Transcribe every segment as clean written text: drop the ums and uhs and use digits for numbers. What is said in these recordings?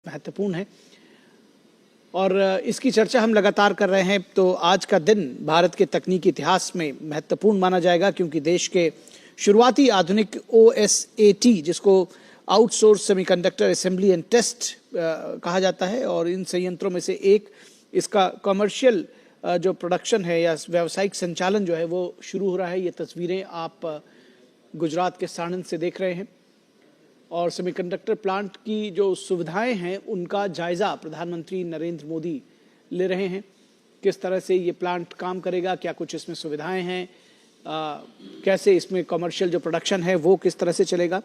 महत्वपूर्ण है और इसकी चर्चा हम लगातार कर रहे हैं। तो आज का दिन भारत के तकनीकी इतिहास में महत्वपूर्ण माना जाएगा क्योंकि देश के शुरुआती आधुनिक OSAT, जिसको outsource semiconductor assembly and test कहा जाता है, और इन संयंत्रों में से एक इसका कमर्शियल जो प्रोडक्शन है या व्यावसायिक संचालन जो है वो शुरू हो रहा है। ये तस्वीरें आप गुजरात के साणंद से देख रहे हैं और सेमीकंडक्टर प्लांट की जो सुविधाएं हैं उनका जायजा प्रधानमंत्री नरेंद्र मोदी ले रहे हैं। किस तरह से ये प्लांट काम करेगा, क्या कुछ इसमें सुविधाएं हैं, कैसे इसमें कमर्शियल जो प्रोडक्शन है वो किस तरह से चलेगा,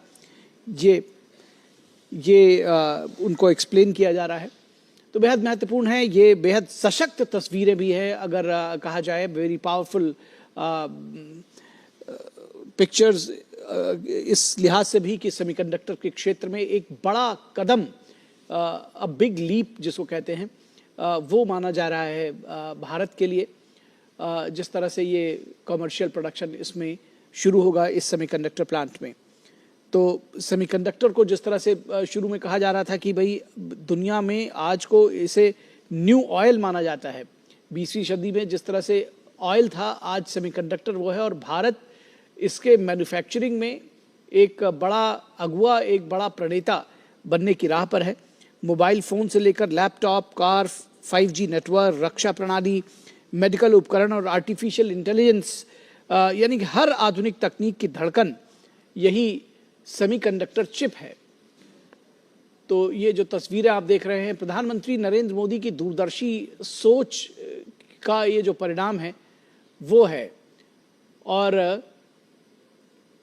ये उनको एक्सप्लेन किया जा रहा है। तो बेहद महत्वपूर्ण है, ये बेहद सशक्त तस्वीरें भी है अगर कहा जाए, वेरी पावरफुल पिक्चर्स इस लिहाज से भी कि सेमीकंडक्टर के क्षेत्र में एक बड़ा कदम, अ बिग लीप जिसको कहते हैं, वो माना जा रहा है भारत के लिए। जिस तरह से ये कमर्शियल प्रोडक्शन इसमें शुरू होगा इस सेमीकंडक्टर प्लांट में, तो सेमीकंडक्टर को जिस तरह से शुरू में कहा जा रहा था कि भाई दुनिया में आज को इसे न्यू ऑयल माना जाता है। 20वीं सदी में जिस तरह से ऑयल था, आज सेमीकंडक्टर वो है और भारत इसके मैन्युफैक्चरिंग में एक बड़ा अगुआ, एक बड़ा प्रणेता बनने की राह पर है। मोबाइल फ़ोन से लेकर लैपटॉप, कार, 5G नेटवर्क, रक्षा प्रणाली, मेडिकल उपकरण और आर्टिफिशियल इंटेलिजेंस, यानी कि हर आधुनिक तकनीक की धड़कन यही सेमीकंडक्टर चिप है। तो ये जो तस्वीरें आप देख रहे हैं, प्रधानमंत्री नरेंद्र मोदी की दूरदर्शी सोच का ये जो परिणाम है वो है, और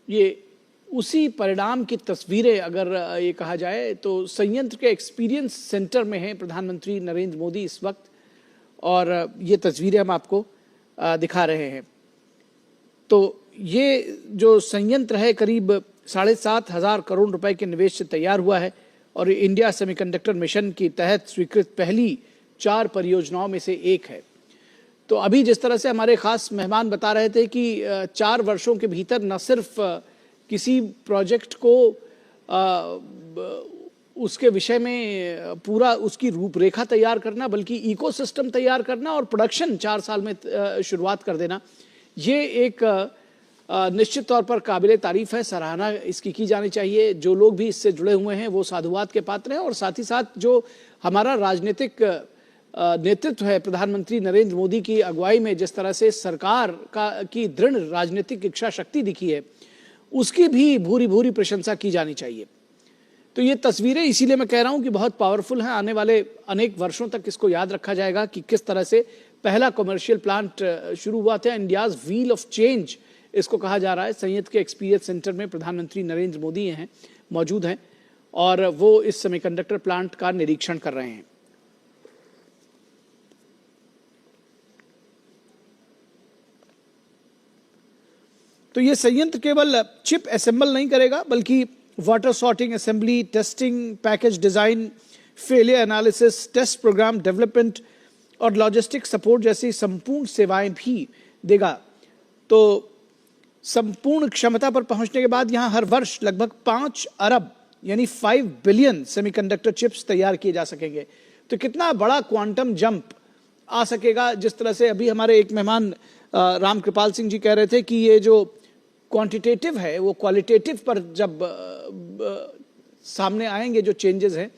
ये उसी परिणाम की तस्वीरें अगर ये कहा जाए तो संयंत्र के एक्सपीरियंस सेंटर में है प्रधानमंत्री नरेंद्र मोदी इस वक्त, और ये तस्वीरें हम आपको दिखा रहे हैं। तो ये जो संयंत्र है करीब 7,500 करोड़ रुपए के निवेश से तैयार हुआ है और इंडिया सेमीकंडक्टर मिशन के तहत स्वीकृत पहली 4 परियोजनाओं में से एक है। तो अभी जिस तरह से हमारे खास मेहमान बता रहे थे कि 4 वर्षों के भीतर न सिर्फ किसी प्रोजेक्ट को उसके विषय में पूरा उसकी रूपरेखा तैयार करना, बल्कि इकोसिस्टम तैयार करना और प्रोडक्शन 4 साल में शुरुआत कर देना, ये एक निश्चित तौर पर काबिले तारीफ है, सराहना इसकी की जानी चाहिए। जो लोग भी इससे जुड़े हुए हैं वो साधुवाद के पात्र हैं, और साथ ही साथ जो हमारा राजनीतिक नेतृत्व है प्रधानमंत्री नरेंद्र मोदी की अगुवाई में, जिस तरह से सरकार की दृढ़ राजनीतिक इच्छा शक्ति दिखी है, उसकी भी भूरी भूरी प्रशंसा की जानी चाहिए। तो ये तस्वीरें इसीलिए मैं कह रहा हूं कि बहुत पावरफुल हैं। आने वाले अनेक वर्षों तक इसको याद रखा जाएगा कि किस तरह से पहला कमर्शियल प्लांट शुरू हुआ था। इंडियाज व्हील ऑफ चेंज इसको कहा जा रहा है। संयंत्र के एक्सपीरियंस सेंटर में प्रधानमंत्री नरेंद्र मोदी हैं, मौजूद हैं, और वो इस सेमीकंडक्टर प्लांट का निरीक्षण कर रहे हैं। तो ये संयंत्र केवल चिप असेंबल नहीं करेगा, बल्कि water sorting assembly, testing, package design, failure analysis, test program development और लॉजिस्टिक सपोर्ट जैसी संपूर्ण सेवाएं भी देगा। तो संपूर्ण क्षमता पर पहुंचने के बाद यहां हर वर्ष लगभग 5 अरब यानी 5 बिलियन सेमीकंडक्टर चिप्स तैयार किए जा सकेंगे। तो कितना बड़ा क्वांटम जंप आ सकेगा। जिस तरह से अभी हमारे एक मेहमान राम कृपाल सिंह जी कह रहे थे कि ये जो क्वांटिटेटिव है वो क्वालिटेटिव पर जब सामने आएंगे जो चेंजेस हैं,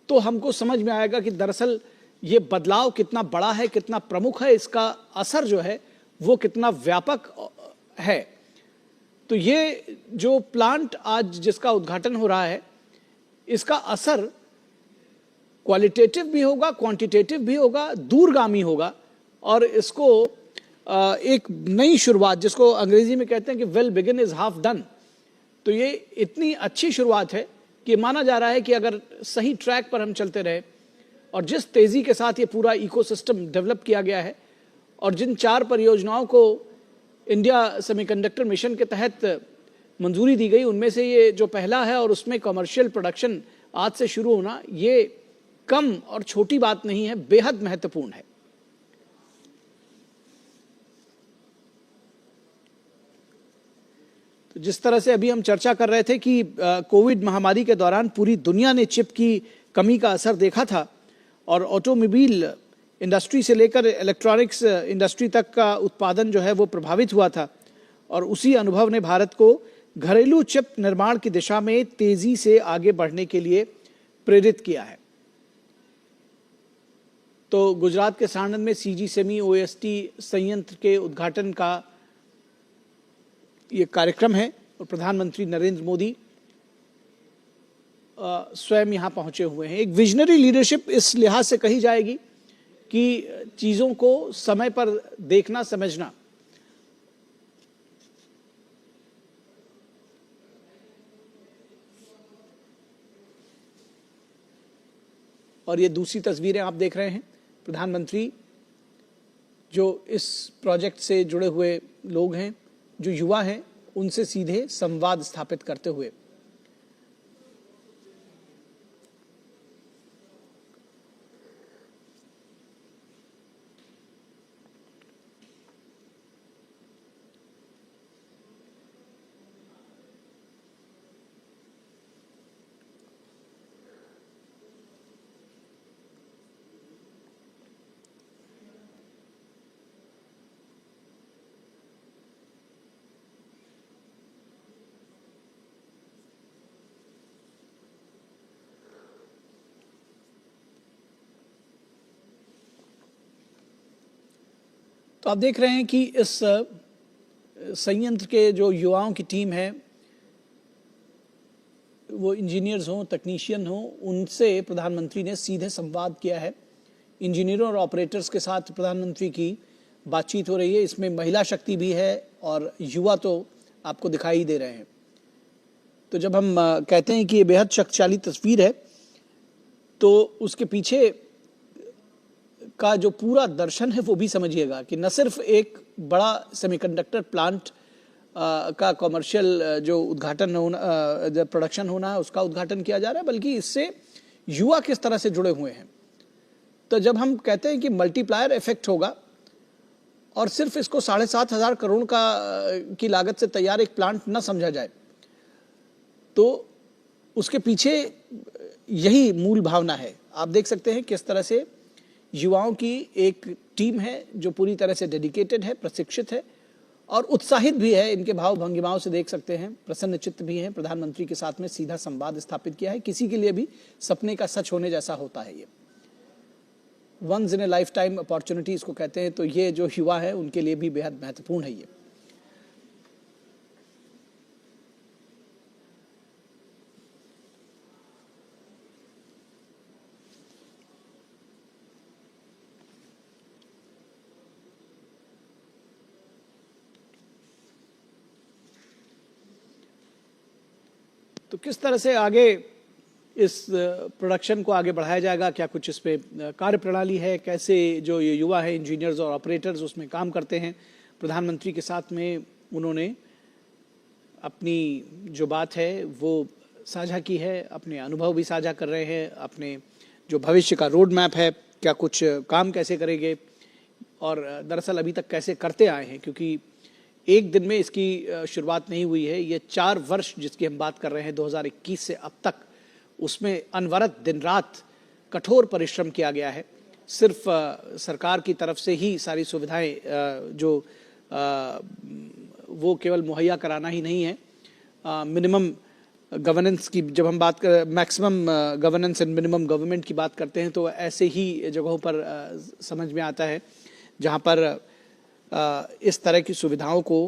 तो हमको समझ में आएगा कि दरअसल ये बदलाव कितना बड़ा है, कितना प्रमुख है, इसका असर जो है वो कितना व्यापक है। तो ये जो प्लांट आज जिसका उद्घाटन हो रहा है, इसका असर क्वालिटेटिव भी होगा, क्वांटिटेटिव भी होगा, दूरगामी होगा, और इसको एक नई शुरुआत, जिसको अंग्रेजी में कहते हैं कि well begin is half done, तो ये इतनी अच्छी शुरुआत है कि माना जा रहा है कि अगर सही ट्रैक पर हम चलते रहे और जिस तेजी के साथ ये पूरा इकोसिस्टम डेवलप किया गया है, और जिन 4 परियोजनाओं को इंडिया सेमीकंडक्टर मिशन के तहत मंजूरी दी गई, उनमें से ये जो पहला है और उसमें कमर्शियल प्रोडक्शन आज से शुरू होना, ये कम और छोटी बात नहीं है, बेहद महत्वपूर्ण है। जिस तरह से अभी हम चर्चा कर रहे थे कि कोविड महामारी के दौरान पूरी दुनिया ने चिप की कमी का असर देखा था और ऑटोमोबाइल इंडस्ट्री से लेकर इलेक्ट्रॉनिक्स इंडस्ट्री तक का उत्पादन जो है वो प्रभावित हुआ था और उसी अनुभव ने भारत को घरेलू चिप निर्माण की दिशा में तेजी से आगे बढ़ने के लिए प्रेरित किया है। तो गुजरात के साणंद में सीजी सेमी ओएसटी संयंत्र के उद्घाटन का ये कार्यक्रम है और प्रधानमंत्री नरेंद्र मोदी स्वयं यहां पहुंचे हुए हैं। एक विजनरी लीडरशिप इस लिहाज से कही जाएगी कि चीजों को समय पर देखना समझना। और ये दूसरी तस्वीरें आप देख रहे हैं, प्रधानमंत्री जो इस प्रोजेक्ट से जुड़े हुए लोग हैं, जो युवा हैं, उनसे सीधे संवाद स्थापित करते हुए। तो आप देख रहे हैं कि इस संयंत्र के जो युवाओं की टीम है, वो इंजीनियर्स हों, टेक्नीशियन हों, उनसे प्रधानमंत्री ने सीधे संवाद किया है। इंजीनियरों और ऑपरेटर्स के साथ प्रधानमंत्री की बातचीत हो रही है। इसमें महिला शक्ति भी है और युवा तो आपको दिखाई दे रहे हैं। तो जब हम कहते हैं कि ये बेहद शक्तिशाली तस्वीर है, तो उसके पीछे का जो पूरा दर्शन है वो भी समझिएगा कि न सिर्फ एक बड़ा सेमीकंडक्टर प्लांट का कॉमर्शियल जो उद्घाटन होना, जो प्रोडक्शन होना है, उसका उद्घाटन किया जा रहा है, बल्कि इससे युवा किस तरह से जुड़े हुए हैं। तो जब हम कहते हैं कि मल्टीप्लायर इफेक्ट होगा और सिर्फ इसको 7,500 करोड़ की लागत से तैयार एक प्लांट न समझा जाए, तो उसके पीछे यही मूल भावना है। आप देख सकते हैं किस तरह से युवाओं की एक टीम है जो पूरी तरह से डेडिकेटेड है, प्रशिक्षित है और उत्साहित भी है। इनके भाव भंगिमाओं से देख सकते हैं, प्रसन्न चित्त भी हैं। प्रधानमंत्री के साथ में सीधा संवाद स्थापित किया है। किसी के लिए भी सपने का सच होने जैसा होता है। ये once in a lifetime opportunity इसको कहते हैं। तो ये जो युवा है उनके लिए भी बेहद महत्वपूर्ण है। ये तो किस तरह से आगे इस प्रोडक्शन को आगे बढ़ाया जाएगा, क्या कुछ इस पे कार्यप्रणाली है, कैसे जो ये युवा है इंजीनियर्स और ऑपरेटर्स उसमें काम करते हैं। प्रधानमंत्री के साथ में उन्होंने अपनी जो बात है वो साझा की है, अपने अनुभव भी साझा कर रहे हैं, अपने जो भविष्य का रोड मैप है, क्या कुछ काम कैसे करेंगे और दरअसल अभी तक कैसे करते आए हैं, क्योंकि एक दिन में इसकी शुरुआत नहीं हुई है। ये 4 वर्ष जिसकी हम बात कर रहे हैं 2021 से अब तक, उसमें अनवरत दिन रात कठोर परिश्रम किया गया है। सिर्फ सरकार की तरफ से ही सारी सुविधाएं जो वो केवल मुहैया कराना ही नहीं है, मिनिमम गवर्नेंस की जब हम बात कर, maximum governance and minimum government की बात करते हैं, तो ऐसे ही जगहों पर समझ में आता है जहां पर इस तरह की सुविधाओं को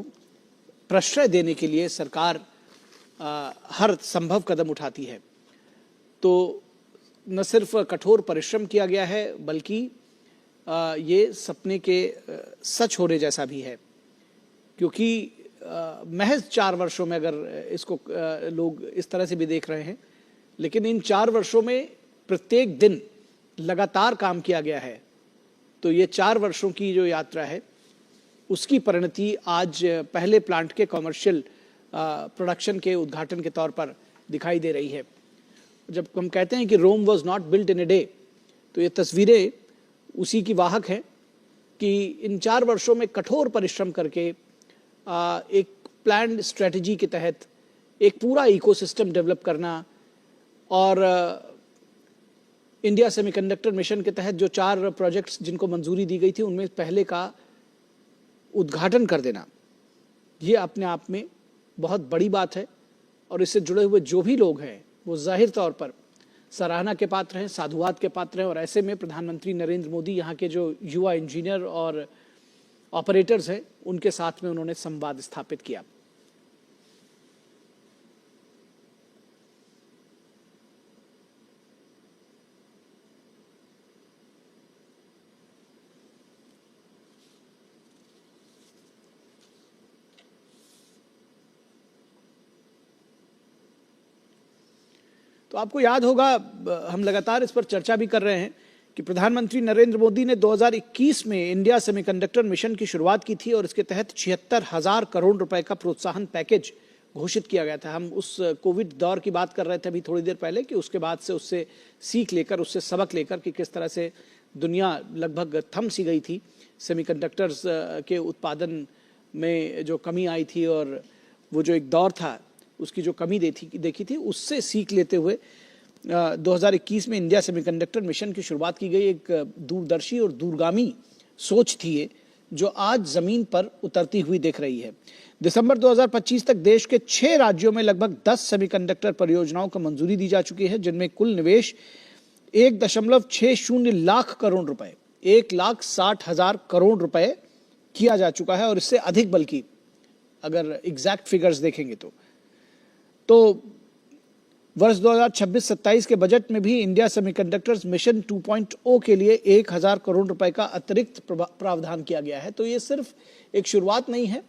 प्रश्रय देने के लिए सरकार हर संभव कदम उठाती है। तो न सिर्फ कठोर परिश्रम किया गया है, बल्कि ये सपने के सच होने जैसा भी है, क्योंकि महज 4 वर्षों में अगर इसको लोग इस तरह से भी देख रहे हैं, लेकिन इन 4 वर्षों में प्रत्येक दिन लगातार काम किया गया है। तो ये 4 वर्षों की जो यात्रा है उसकी परिणति आज पहले प्लांट के कॉमर्शियल प्रोडक्शन के उद्घाटन के तौर पर दिखाई दे रही है। जब हम कहते हैं कि Rome was not built in a day, तो ये तस्वीरें उसी की वाहक हैं कि इन 4 वर्षों में कठोर परिश्रम करके एक प्लान्ड स्ट्रेटजी के तहत एक पूरा इकोसिस्टम डेवलप करना और इंडिया सेमीकंडक्टर मिशन के तहत जो 4 प्रोजेक्ट्स जिनको मंजूरी दी गई थी उनमें पहले का उद्घाटन कर देना, ये अपने आप में बहुत बड़ी बात है। और इससे जुड़े हुए जो भी लोग हैं वो जाहिर तौर पर सराहना के पात्र हैं, साधुवाद के पात्र हैं। और ऐसे में प्रधानमंत्री नरेंद्र मोदी यहाँ के जो युवा इंजीनियर और ऑपरेटर्स हैं उनके साथ में उन्होंने संवाद स्थापित किया। तो आपको याद होगा, हम लगातार इस पर चर्चा भी कर रहे हैं कि प्रधानमंत्री नरेंद्र मोदी ने 2021 में इंडिया सेमीकंडक्टर मिशन की शुरुआत की थी और इसके तहत 76,000 करोड़ रुपए का प्रोत्साहन पैकेज घोषित किया गया था। हम उस कोविड दौर की बात कर रहे थे अभी थोड़ी देर पहले कि उसके बाद से उससे सीख लेकर, उससे सबक लेकर कि किस तरह से दुनिया लगभग थम सी गई थी, सेमीकंडक्टर्स के उत्पादन में जो कमी आई थी और वो जो एक दौर था उसकी जो कमी देखी थी, उससे सीख लेते हुए 2021 में इंडिया सेमीकंडक्टर मिशन की शुरुआत की गई। एक दूरदर्शी और दूरगामी सोच थी ये, जो आज जमीन पर उतरती हुई दिख रही है। दिसंबर 2025 तक देश के 6 राज्यों में लगभग 10 सेमीकंडक्टर परियोजनाओं को मंजूरी दी जा चुकी है, जिनमें कुल निवेश 1.60 लाख करोड़ रुपए, 1,60,000 करोड़ रुपए किया जा चुका है। और इससे अधिक, बल्कि अगर एग्जैक्ट फिगर्स देखेंगे तो वर्ष 2026-27 के बजट में भी इंडिया सेमीकंडक्टर्स मिशन 2.0 के लिए 1,000 करोड़ रुपए का अतिरिक्त प्रावधान किया गया है। तो ये सिर्फ एक शुरुआत नहीं है,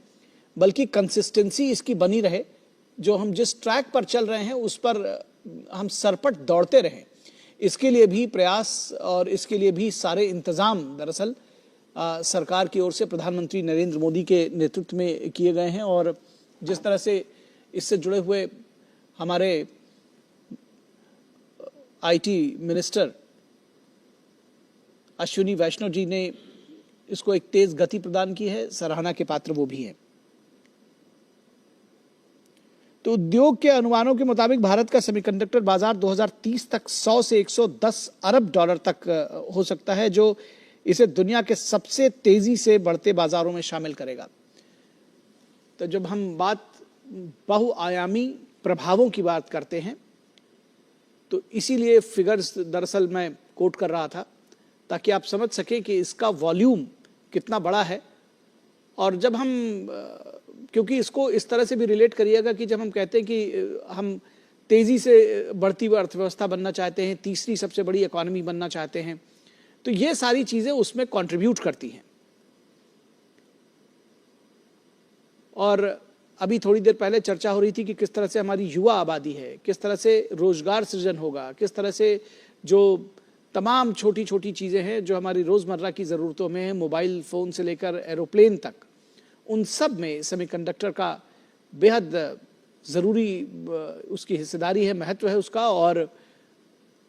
बल्कि कंसिस्टेंसी इसकी बनी रहे, जो हम जिस ट्रैक पर चल रहे हैं उस पर हम सरपट दौड़ते रहें, इसके लिए भी प्रयास और इसके लिए भी सारे इंतजाम दरअसल सरकार की ओर से प्रधानमंत्री नरेंद्र मोदी के नेतृत्व में किए गए हैं। और जिस तरह से इससे जुड़े हुए हमारे आईटी मिनिस्टर अश्विनी वैष्णव जी ने इसको एक तेज गति प्रदान की है, सराहना के पात्र वो भी हैं। तो उद्योग के अनुमानों के मुताबिक भारत का सेमीकंडक्टर बाजार 2030 तक 100 से 110 अरब डॉलर तक हो सकता है, जो इसे दुनिया के सबसे तेजी से बढ़ते बाजारों में शामिल करेगा। तो जब हम बात बहुआयामी प्रभावों की बात करते हैं तो इसीलिए फिगर्स दरअसल मैं कोट कर रहा था, ताकि आप समझ सकें कि इसका वॉल्यूम कितना बड़ा है। और जब हम, क्योंकि इसको इस तरह से भी रिलेट करिएगा कि जब हम कहते हैं कि हम तेजी से बढ़ती हुई अर्थव्यवस्था बनना चाहते हैं, तीसरी सबसे बड़ी इकोनॉमी बनना चाहते हैं, तो ये सारी चीजें उसमें कंट्रीब्यूट करती हैं। और अभी थोड़ी देर पहले चर्चा हो रही थी कि किस तरह से हमारी युवा आबादी है, किस तरह से रोजगार सृजन होगा, किस तरह से जो तमाम छोटी छोटी चीज़ें हैं जो हमारी रोज़मर्रा की ज़रूरतों में हैं, मोबाइल फ़ोन से लेकर एरोप्लेन तक, उन सब में सेमीकंडक्टर का बेहद ज़रूरी उसकी हिस्सेदारी है, महत्व है उसका। और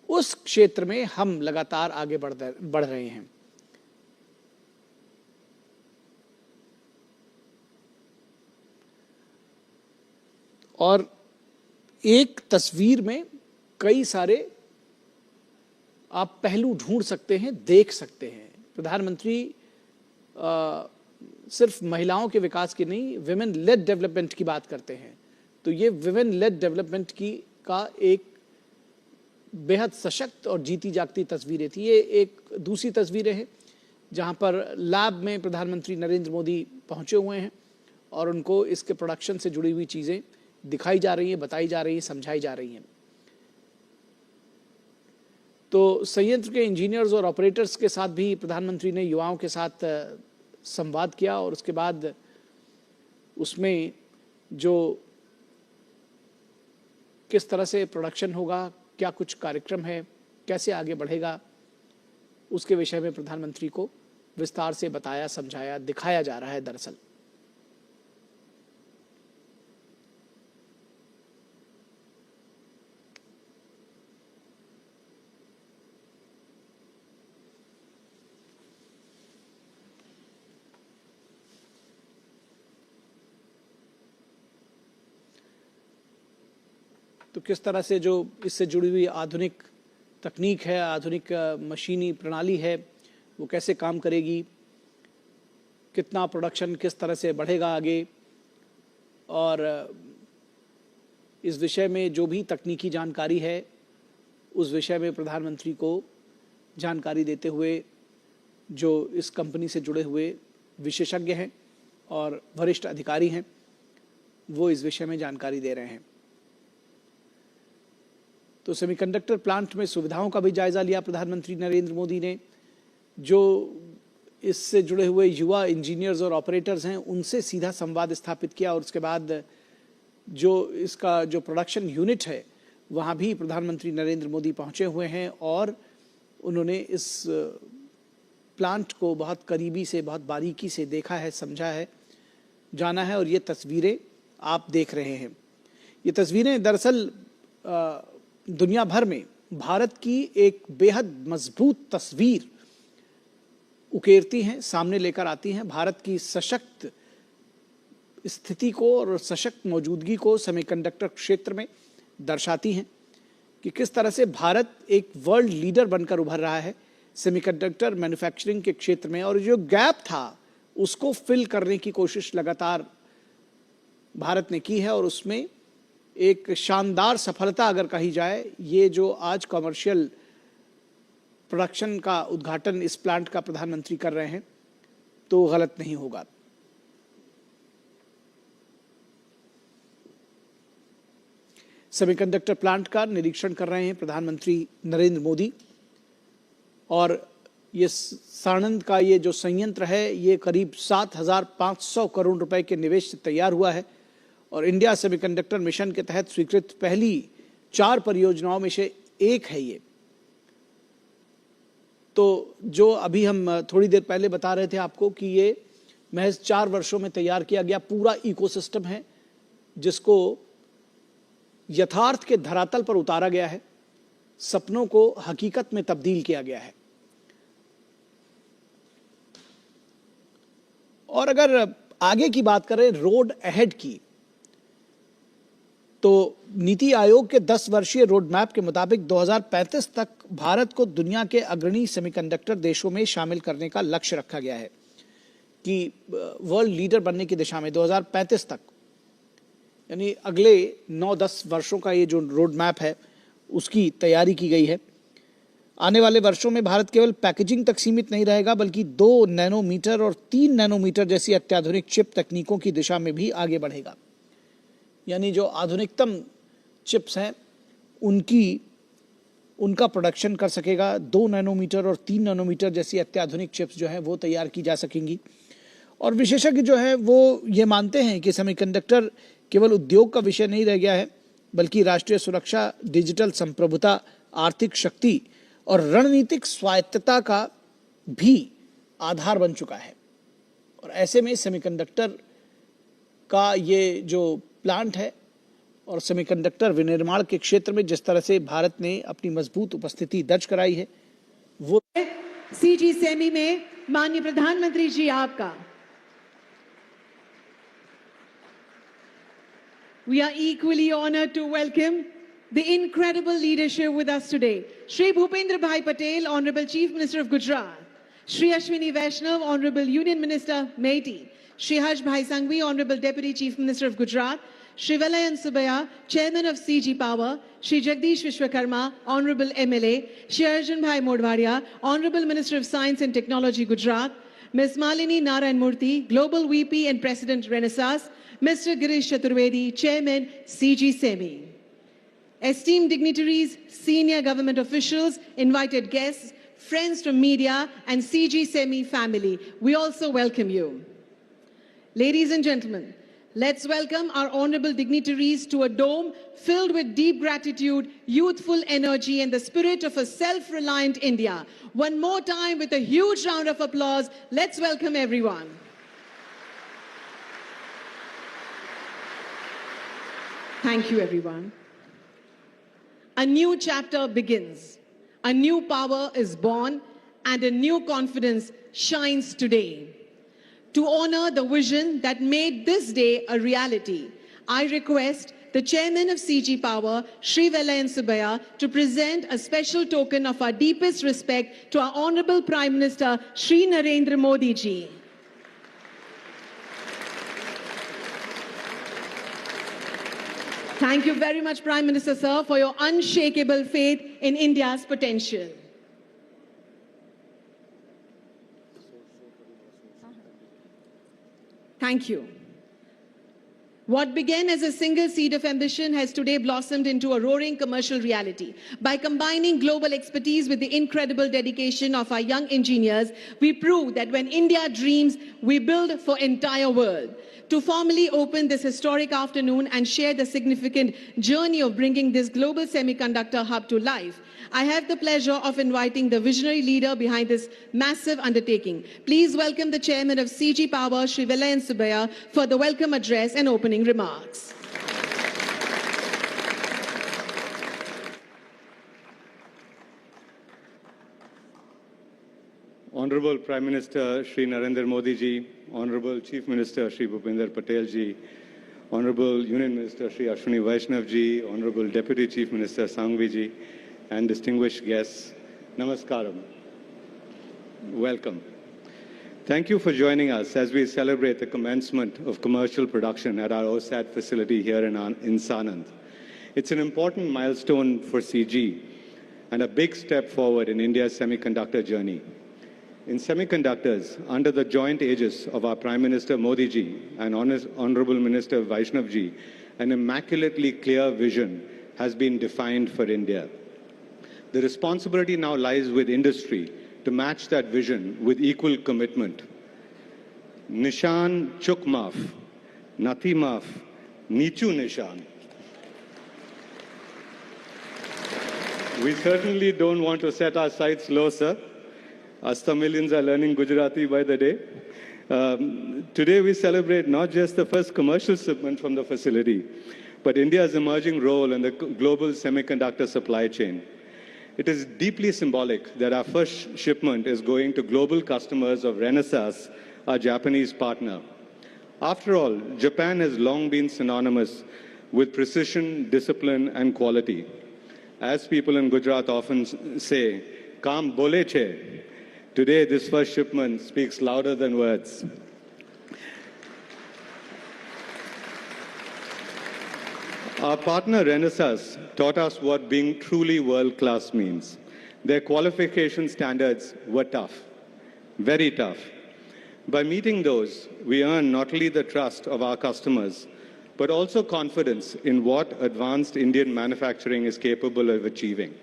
उस क्षेत्र में हम लगातार आगे बढ़ रहे हैं। और एक तस्वीर में कई सारे आप पहलू ढूंढ सकते हैं, देख सकते हैं। प्रधानमंत्री सिर्फ महिलाओं के विकास की नहीं, विमेन लेड डेवलपमेंट की बात करते हैं। तो ये विमेन लेड डेवलपमेंट की का एक बेहद सशक्त और जीती जागती तस्वीरें थी। ये एक दूसरी तस्वीरें हैं जहां पर लैब में प्रधानमंत्री नरेंद्र मोदी पहुंचे हुए हैं और उनको इसके प्रोडक्शन से जुड़ी हुई चीज़ें दिखाई जा रही हैं, बताई जा रही हैं, समझाई जा रही हैं। तो संयंत्र के इंजीनियर्स और ऑपरेटर्स के साथ भी प्रधानमंत्री ने युवाओं के साथ संवाद किया और उसके बाद उसमें जो किस तरह से प्रोडक्शन होगा, क्या कुछ कार्यक्रम है, कैसे आगे बढ़ेगा, उसके विषय में प्रधानमंत्री को विस्तार से बताया, समझाया, दिखाया जा रहा है दरअसल। तो किस तरह से जो इससे जुड़ी हुई आधुनिक तकनीक है, आधुनिक मशीनी प्रणाली है, वो कैसे काम करेगी, कितना प्रोडक्शन किस तरह से बढ़ेगा आगे, और इस विषय में जो भी तकनीकी जानकारी है उस विषय में प्रधानमंत्री को जानकारी देते हुए जो इस कंपनी से जुड़े हुए विशेषज्ञ हैं और वरिष्ठ अधिकारी हैं वो इस विषय में जानकारी दे रहे हैं। तो सेमीकंडक्टर प्लांट में सुविधाओं का भी जायजा लिया प्रधानमंत्री नरेंद्र मोदी ने। जो इससे जुड़े हुए युवा इंजीनियर्स और ऑपरेटर्स हैं उनसे सीधा संवाद स्थापित किया, और उसके बाद जो इसका जो प्रोडक्शन यूनिट है वहाँ भी प्रधानमंत्री नरेंद्र मोदी पहुँचे हुए हैं और उन्होंने इस प्लांट को बहुत करीबी से, बहुत बारीकी से देखा है, समझा है, जाना है। और ये तस्वीरें आप देख रहे हैं, ये तस्वीरें दरअसल दुनिया भर में भारत की एक बेहद मजबूत तस्वीर उकेरती हैं, सामने लेकर आती हैं। भारत की सशक्त स्थिति को और सशक्त मौजूदगी को सेमीकंडक्टर क्षेत्र में दर्शाती हैं कि किस तरह से भारत एक वर्ल्ड लीडर बनकर उभर रहा है सेमीकंडक्टर मैन्युफैक्चरिंग के क्षेत्र में। और जो गैप था उसको फिल करने की कोशिश लगातार भारत ने की है और उसमें एक शानदार सफलता अगर कही जाए, ये जो आज कॉमर्शियल प्रोडक्शन का उद्घाटन इस प्लांट का प्रधानमंत्री कर रहे हैं तो गलत नहीं होगा। सेमीकंडक्टर प्लांट का निरीक्षण कर रहे हैं प्रधानमंत्री नरेंद्र मोदी, और ये साणंद का ये जो संयंत्र है ये करीब 7,500 करोड़ रुपए के निवेश से तैयार हुआ है और इंडिया सेमीकंडक्टर मिशन के तहत स्वीकृत पहली 4 परियोजनाओं में से एक है ये। तो जो अभी हम थोड़ी देर पहले बता रहे थे आपको कि ये महज 4 वर्षों में तैयार किया गया पूरा इकोसिस्टम है जिसको यथार्थ के धरातल पर उतारा गया है, सपनों को हकीकत में तब्दील किया गया है। और अगर आगे की बात करें रोड अहेड की, तो नीति आयोग के 10 वर्षीय रोड मैप के मुताबिक 2035 तक भारत को दुनिया के अग्रणी सेमीकंडक्टर देशों में शामिल करने का लक्ष्य रखा गया है कि वर्ल्ड लीडर बनने की दिशा में 2035 तक, यानी अगले 9-10 वर्षों का ये जो रोड मैप है उसकी तैयारी की गई है। आने वाले वर्षों में भारत केवल पैकेजिंग तक सीमित नहीं रहेगा बल्कि 2 नैनोमीटर और 3 नैनोमीटर जैसी अत्याधुनिक चिप तकनीकों की दिशा में भी आगे बढ़ेगा। यानी जो आधुनिकतम चिप्स हैं उनका प्रोडक्शन कर सकेगा। 2 नैनोमीटर और 3 नैनोमीटर जैसी अत्याधुनिक चिप्स जो हैं वो तैयार की जा सकेंगी। और विशेषज्ञ जो है वो ये मानते हैं कि सेमीकंडक्टर केवल उद्योग का विषय नहीं रह गया है बल्कि राष्ट्रीय सुरक्षा, डिजिटल संप्रभुता, आर्थिक शक्ति और रणनीतिक स्वायत्तता का भी आधार बन चुका है। और ऐसे में सेमीकंडक्टर का ये जो प्लांट है और सेमीकंडक्टर विनिर्माण के क्षेत्र में जिस तरह से भारत ने अपनी मजबूत उपस्थिति दर्ज कराई है वो सीजी सेमी में माननीय प्रधानमंत्री जी आपका। We are equally honored to welcome the incredible leadership with us today. Shri Bhupendra Bhai Patel, Honorable Chief Minister of Gujarat. Shri Ashwini Vaishnav, Honorable Union Minister, Meiti. Shri Harsh Bhai Sanghvi, Honorable Deputy Chief Minister of Gujarat. Shri Valayan Subaya, Chairman of CG Power. Shri Jagdish Vishwakarma, Honorable MLA. Shri Arjun Bhai Modwaria, Honorable Minister of Science and Technology, Gujarat. Ms. Malini Narayan Murthy, Global VP and President, Renesas. Mr. Girish Chaturvedi, Chairman, CG SEMI. Esteemed dignitaries, senior government officials, invited guests, friends from media, and CG SEMI family, we also welcome you. Ladies and gentlemen, let's welcome our honorable dignitaries to a dome filled with deep gratitude, youthful energy, and the spirit of a self-reliant India. One more time with a huge round of applause, let's welcome everyone. Thank you, everyone. A new chapter begins. A new power is born and a new confidence shines today. To honor the vision that made this day a reality, I request the chairman of CG Power, Shri Vellayan Subbiah, to present a special token of our deepest respect to our Honorable Prime Minister, Shri Narendra Modi ji. Thank you very much, Prime Minister, sir, for your unshakable faith in India's potential. Thank you. What began as a single seed of ambition has today blossomed into a roaring commercial reality. By combining global expertise with the incredible dedication of our young engineers, we prove that when India dreams, we build for entire world. To formally open this historic afternoon and share the significant journey of bringing this global semiconductor hub to life, I have the pleasure of inviting the visionary leader behind this massive undertaking. Please welcome the chairman of CG Power, Shri Vellayan Subbiah, for the welcome address and opening remarks. Honorable Prime Minister Shri Narendra Modi ji, Honorable Chief Minister Shri Bhupinder Patel ji, Honorable Union Minister Shri Ashwini Vaishnav ji, Honorable Deputy Chief Minister Sanghvi ji, and distinguished guests, Namaskaram. Welcome. Thank you for joining us as we celebrate the commencement of commercial production at our OSAT facility here in Sanand. It's an important milestone for CG and a big step forward in India's semiconductor journey. In semiconductors, under the joint aegis of our Prime Minister Modi ji and Honorable Minister Vaishnav ji, an immaculately clear vision has been defined for India. The responsibility now lies with industry to match that vision with equal commitment. Nishan chuk maaf, nati maaf, nichu nishan. We certainly don't want to set our sights low, sir. Us Tamilians are learning Gujarati by the day. Today we celebrate not just the first commercial shipment from the facility, but India's emerging role in the global semiconductor supply chain. It is deeply symbolic that our first shipment is going to global customers of Renesas, our Japanese partner. After all, Japan has long been synonymous with precision, discipline, and quality. As people in Gujarat often say, "Kaam bole che." Today, this first shipment speaks louder than words. Our partner Renesas taught us what being truly world-class means. Their qualification standards were tough, very tough. By meeting those, we earn not only the trust of our customers, but also confidence in what advanced Indian manufacturing is capable of achieving.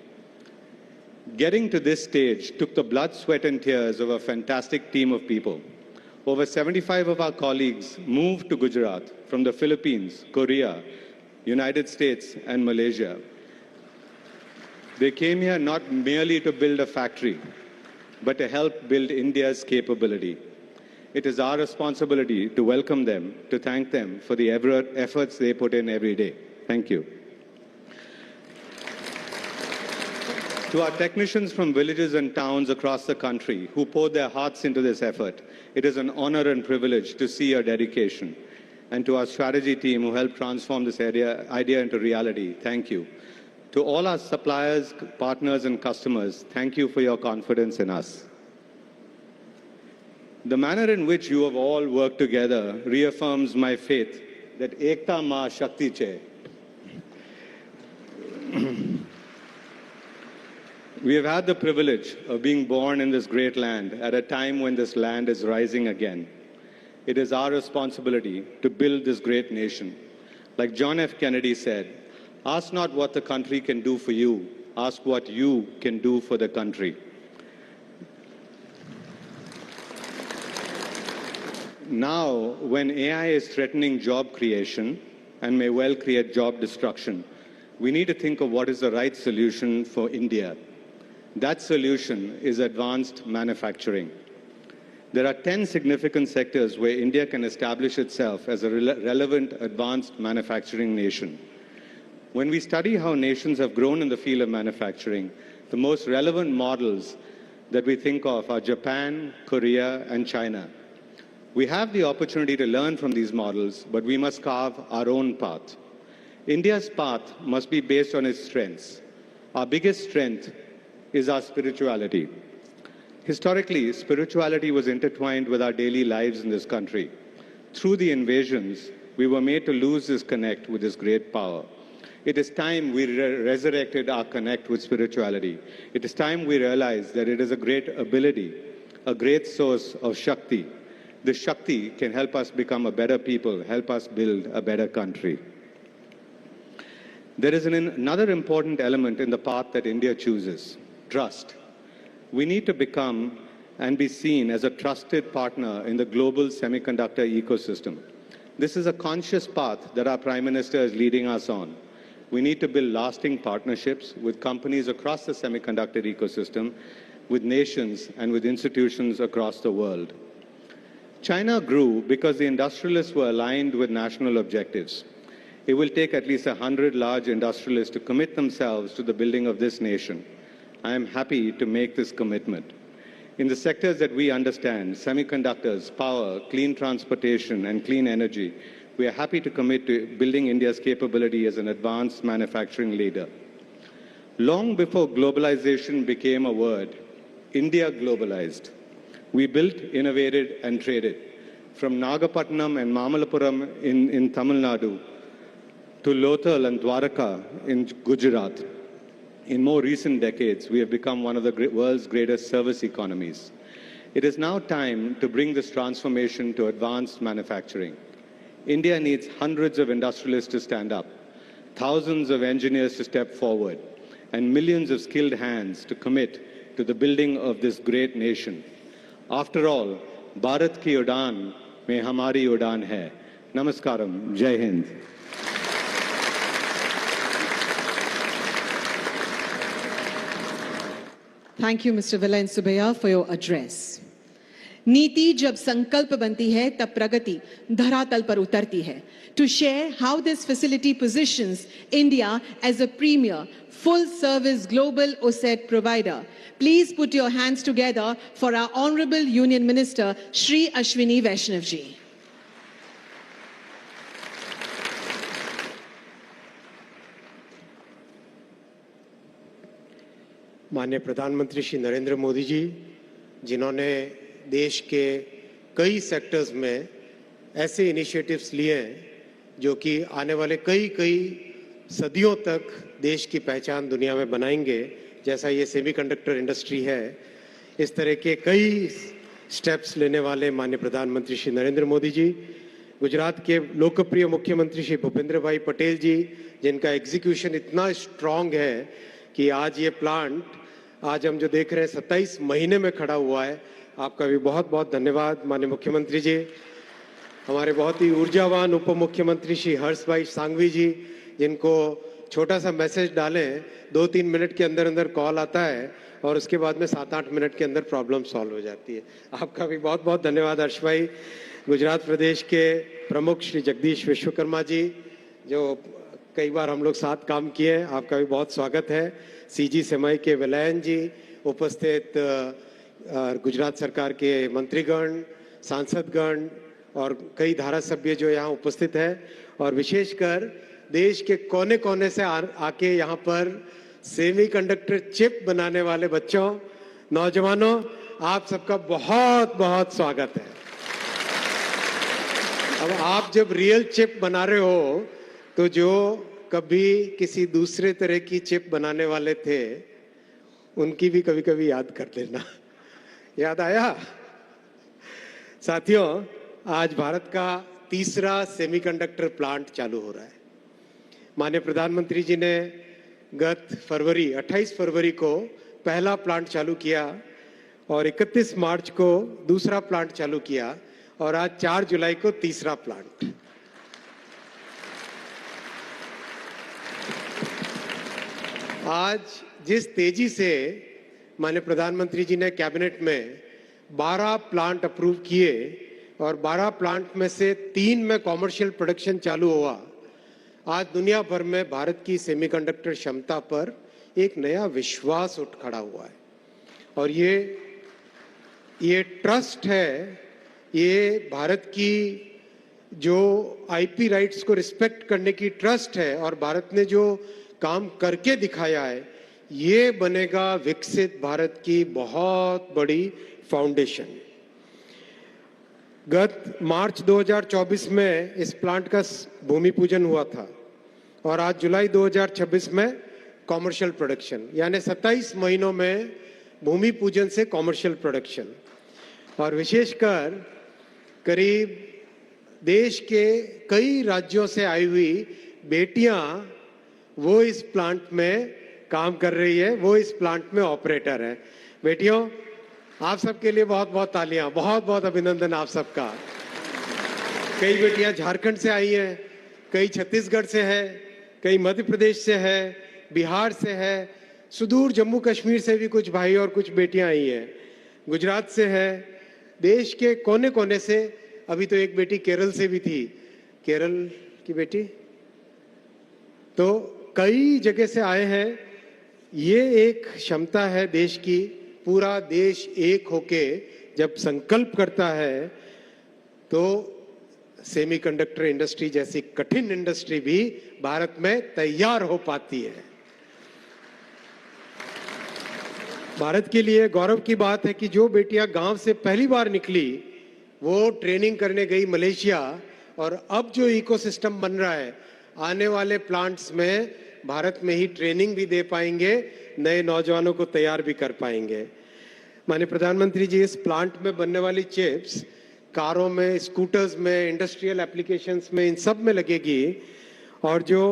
Getting to this stage took the blood, sweat, and tears of a fantastic team of people. Over 75 of our colleagues moved to Gujarat from the Philippines, Korea, United States, and Malaysia. They came here not merely to build a factory, but to help build India's capability. It is our responsibility to welcome them, to thank them for the efforts they put in every day. Thank you. To our technicians from villages and towns across the country who poured their hearts into this effort, it is an honor and privilege to see your dedication. And to our strategy team who helped transform this idea into reality, thank you. To all our suppliers, partners, and customers, thank you for your confidence in us. The manner in which you have all worked together reaffirms my faith that Ekta Ma Shakti Che. We have had the privilege of being born in this great land at a time when this land is rising again. It is our responsibility to build this great nation. Like John F. Kennedy said, ask not what the country can do for you, ask what you can do for the country. Now, when AI is threatening job creation and may well create job destruction, we need to think of what is the right solution for India. That solution is advanced manufacturing. There are 10 significant sectors where India can establish itself as a relevant advanced manufacturing nation. When we study how nations have grown in the field of manufacturing, the most relevant models that we think of are Japan, Korea, and China. We have the opportunity to learn from these models, but we must carve our own path. India's path must be based on its strengths. Our biggest strength is our spirituality. Historically, spirituality was intertwined with our daily lives in this country. Through the invasions, we were made to lose this connect with this great power. It is time we resurrected our connect with spirituality. It is time we realized that it is a great ability, a great source of Shakti. This Shakti can help us become a better people, help us build a better country. There is another important element in the path that India chooses, trust. We need to become and be seen as a trusted partner in the global semiconductor ecosystem. This is a conscious path that our Prime Minister is leading us on. We need to build lasting partnerships with companies across the semiconductor ecosystem, with nations and with institutions across the world. China grew because the industrialists were aligned with national objectives. It will take at least 100 large industrialists to commit themselves to the building of this nation. I am happy to make this commitment. In the sectors that we understand, semiconductors, power, clean transportation, and clean energy, we are happy to commit to building India's capability as an advanced manufacturing leader. Long before globalization became a word, India globalized. We built, innovated, and traded. From Nagapattinam and Mamallapuram in Tamil Nadu to Lothal and Dwarka in Gujarat. In more recent decades, we have become one of the world's greatest service economies. It is now time to bring this transformation to advanced manufacturing. India needs hundreds of industrialists to stand up, thousands of engineers to step forward, and millions of skilled hands to commit to the building of this great nation. After all, Bharat ki udaan mein hamari udaan hai. Namaskaram. Jai Hind. Thank you, Mr. Vilayan Subbiah, for your address. नीति जब संकल्प बनती है तब प्रगति धरातल पर उतरती है. To share how this facility positions India as a premier, full-service global OSAT provider, please put your hands together for our Honorable Union Minister, Shri Ashwini Vaishnav ji. माननीय प्रधानमंत्री श्री नरेंद्र मोदी जी, जिन्होंने देश के कई सेक्टर्स में ऐसे इनिशिएटिव्स लिए हैं जो कि आने वाले कई सदियों तक देश की पहचान दुनिया में बनाएंगे, जैसा ये सेमीकंडक्टर इंडस्ट्री है, इस तरह के कई स्टेप्स लेने वाले माननीय प्रधानमंत्री श्री नरेंद्र मोदी जी, गुजरात के लोकप्रिय मुख्यमंत्री श्री भूपेंद्र भाई पटेल जी, जिनका एग्जीक्यूशन इतना स्ट्रांग है कि आज ये प्लांट, आज हम जो देख रहे हैं 27 महीने में खड़ा हुआ है. आपका भी बहुत बहुत धन्यवाद माननीय मुख्यमंत्री जी. हमारे बहुत ही ऊर्जावान उप मुख्यमंत्री श्री हर्ष भाई सांघवी जी, जिनको छोटा सा मैसेज डालें 2-3 मिनट के अंदर अंदर कॉल आता है और उसके बाद में 7-8 मिनट के अंदर प्रॉब्लम सॉल्व हो जाती है. आपका भी बहुत बहुत धन्यवाद हर्ष भाई. गुजरात प्रदेश के प्रमुख श्री जगदीश विश्वकर्मा जी, जो कई बार हम लोग साथ काम किए हैं, आपका भी बहुत स्वागत है. सीजी सेमई के विलायन जी, उपस्थित गुजरात सरकार के मंत्रीगण, सांसदगण और कई धारासभ्य जो यहाँ उपस्थित है, और विशेषकर देश के कोने कोने से आके यहाँ पर सेमीकंडक्टर चिप बनाने वाले बच्चों, नौजवानों, आप सबका बहुत बहुत स्वागत है. अब आप जब रियल चिप बना रहे हो तो जो कभी किसी दूसरे तरह की चिप बनाने वाले थे उनकी भी कभी कभी याद कर लेना. याद आया? साथियों, आज भारत का तीसरा सेमीकंडक्टर प्लांट चालू हो रहा है. माननीय प्रधानमंत्री जी ने गत 28 फरवरी को पहला प्लांट चालू किया और 31 मार्च को दूसरा प्लांट चालू किया और आज 4 जुलाई को तीसरा प्लांट. आज जिस तेजी से माननीय प्रधानमंत्री जी ने कैबिनेट में 12 प्लांट अप्रूव किए और 12 प्लांट में से 3 में कॉमर्शियल प्रोडक्शन चालू हुआ, आज दुनिया भर में भारत की सेमीकंडक्टर क्षमता पर एक नया विश्वास उठ खड़ा हुआ है. और ये ट्रस्ट है, ये भारत की जो आईपी राइट्स को रिस्पेक्ट करने की ट्रस्ट है और भारत ने जो काम करके दिखाया है, ये बनेगा विकसित भारत की बहुत बड़ी फाउंडेशन। गत मार्च 2024 में इस प्लांट का भूमि पूजन हुआ था और आज जुलाई 2026 में कॉमर्शियल प्रोडक्शन, यानी 27 महीनों में भूमि पूजन से कॉमर्शियल प्रोडक्शन। और विशेषकर करीब देश के कई राज्यों से आई हुई बेटियां वो इस प्लांट में काम कर रही है, वो इस प्लांट में ऑपरेटर है। बेटियों, आप सबके लिए बहुत बहुत तालियां, बहुत बहुत अभिनंदन आप सबका। कई बेटियां झारखंड से आई हैं, कई छत्तीसगढ़ से है, कई मध्य प्रदेश से है, बिहार से है, सुदूर जम्मू कश्मीर से भी कुछ भाई और कुछ बेटियां आई हैं, गुजरात से है, देश के कोने कोने से। अभी तो एक बेटी केरल से भी थी, केरल की बेटी, तो कई जगह से आए हैं। ये एक क्षमता है देश की, पूरा देश एक होके जब संकल्प करता है तो सेमीकंडक्टर इंडस्ट्री जैसी कठिन इंडस्ट्री भी भारत में तैयार हो पाती है। भारत के लिए गौरव की बात है कि जो बेटियां गांव से पहली बार निकली वो ट्रेनिंग करने गई मलेशिया, और अब जो इकोसिस्टम बन रहा है, आने वाले प्लांट्स में भारत में ही ट्रेनिंग भी दे पाएंगे, नए नौजवानों को तैयार भी कर पाएंगे। माननीय प्रधानमंत्री जी, इस प्लांट में बनने वाली चिप्स कारों में, स्कूटर्स में, इंडस्ट्रियल एप्लीकेशंस में, इन सब में लगेगी। और जो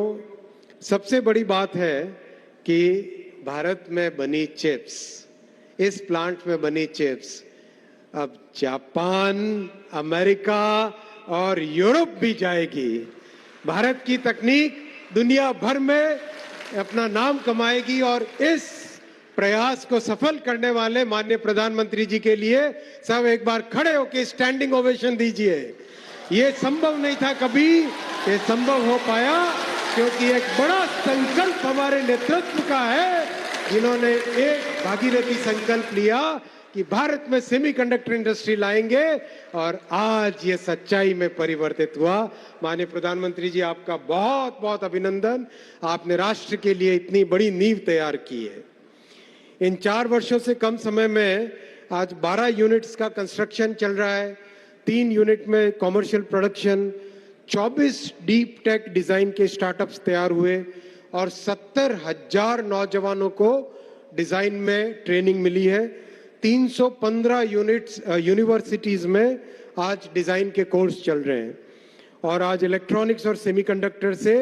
सबसे बड़ी बात है कि भारत में बनी चिप्स, इस प्लांट में बनी चिप्स अब जापान, अमेरिका और यूरोप भी जाएगी। भारत की तकनीक दुनिया भर में अपना नाम कमाएगी और इस प्रयास को सफल करने वाले माननीय प्रधानमंत्री जी के लिए सब एक बार खड़े होकर स्टैंडिंग ओवेशन दीजिए। ये संभव नहीं था कभी, ये संभव हो पाया क्योंकि एक बड़ा संकल्प हमारे नेतृत्व का है, जिन्होंने एक भागीरथी संकल्प लिया कि भारत में सेमीकंडक्टर इंडस्ट्री लाएंगे, और आज ये सच्चाई में परिवर्तित हुआ। माननीय प्रधानमंत्री जी, आपका बहुत बहुत अभिनंदन। आपने राष्ट्र के लिए इतनी बड़ी नींव तैयार की है। इन 4 वर्षों से कम समय में आज 12 यूनिट्स का कंस्ट्रक्शन चल रहा है, 3 यूनिट में commercial production, 24 deep tech design के स्टार्टअप्स तैयार हुए और 70,000 नौजवानों को डिजाइन में ट्रेनिंग मिली है। 315 यूनिट्स यूनिवर्सिटीज में आज डिजाइन के कोर्स चल रहे हैं और आज इलेक्ट्रॉनिक्स और सेमीकंडक्टर से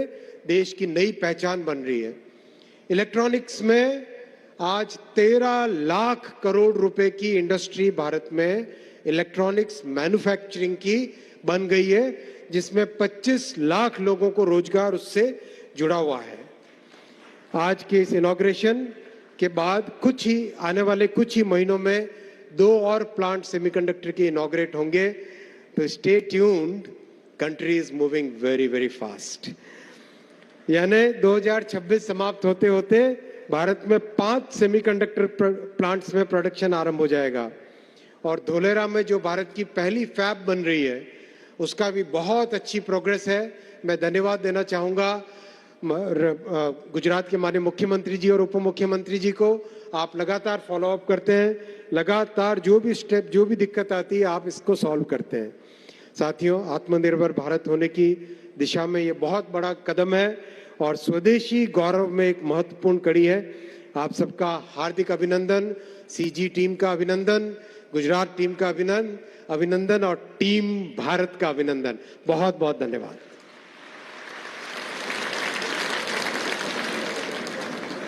देश की नई पहचान बन रही है। इलेक्ट्रॉनिक्स में आज 13 लाख करोड़ रुपए की इंडस्ट्री भारत में इलेक्ट्रॉनिक्स मैन्युफैक्चरिंग की बन गई है, जिसमें 25 लाख लोगों को रोजगार उससे जुड़ा हुआ है। आज के इस इनॉग्रेशन के बाद आने वाले कुछ ही महीनों में 2 और प्लांट सेमीकंडक्टर के इनॉग्रेट होंगे। तो stay tuned, country is moving very very fast. यानी 2026 समाप्त होते होते भारत में 5 सेमीकंडक्टर प्लांट्स में प्रोडक्शन आरंभ हो जाएगा और धोलेरा में जो भारत की पहली फैब बन रही है उसका भी बहुत अच्छी प्रोग्रेस है। मैं धन्यवाद देना चाहूंगा गुजरात के माननीय मुख्यमंत्री जी और उप मुख्यमंत्री जी को। आप लगातार फॉलो अप करते हैं, लगातार जो भी स्टेप, जो भी दिक्कत आती है आप इसको सॉल्व करते हैं। साथियों, आत्मनिर्भर भारत होने की दिशा में ये बहुत बड़ा कदम है और स्वदेशी गौरव में एक महत्वपूर्ण कड़ी है। आप सबका हार्दिक अभिनंदन, सीजी टीम का अभिनंदन, गुजरात टीम का अभिनंदन और टीम भारत का अभिनंदन। बहुत बहुत धन्यवाद।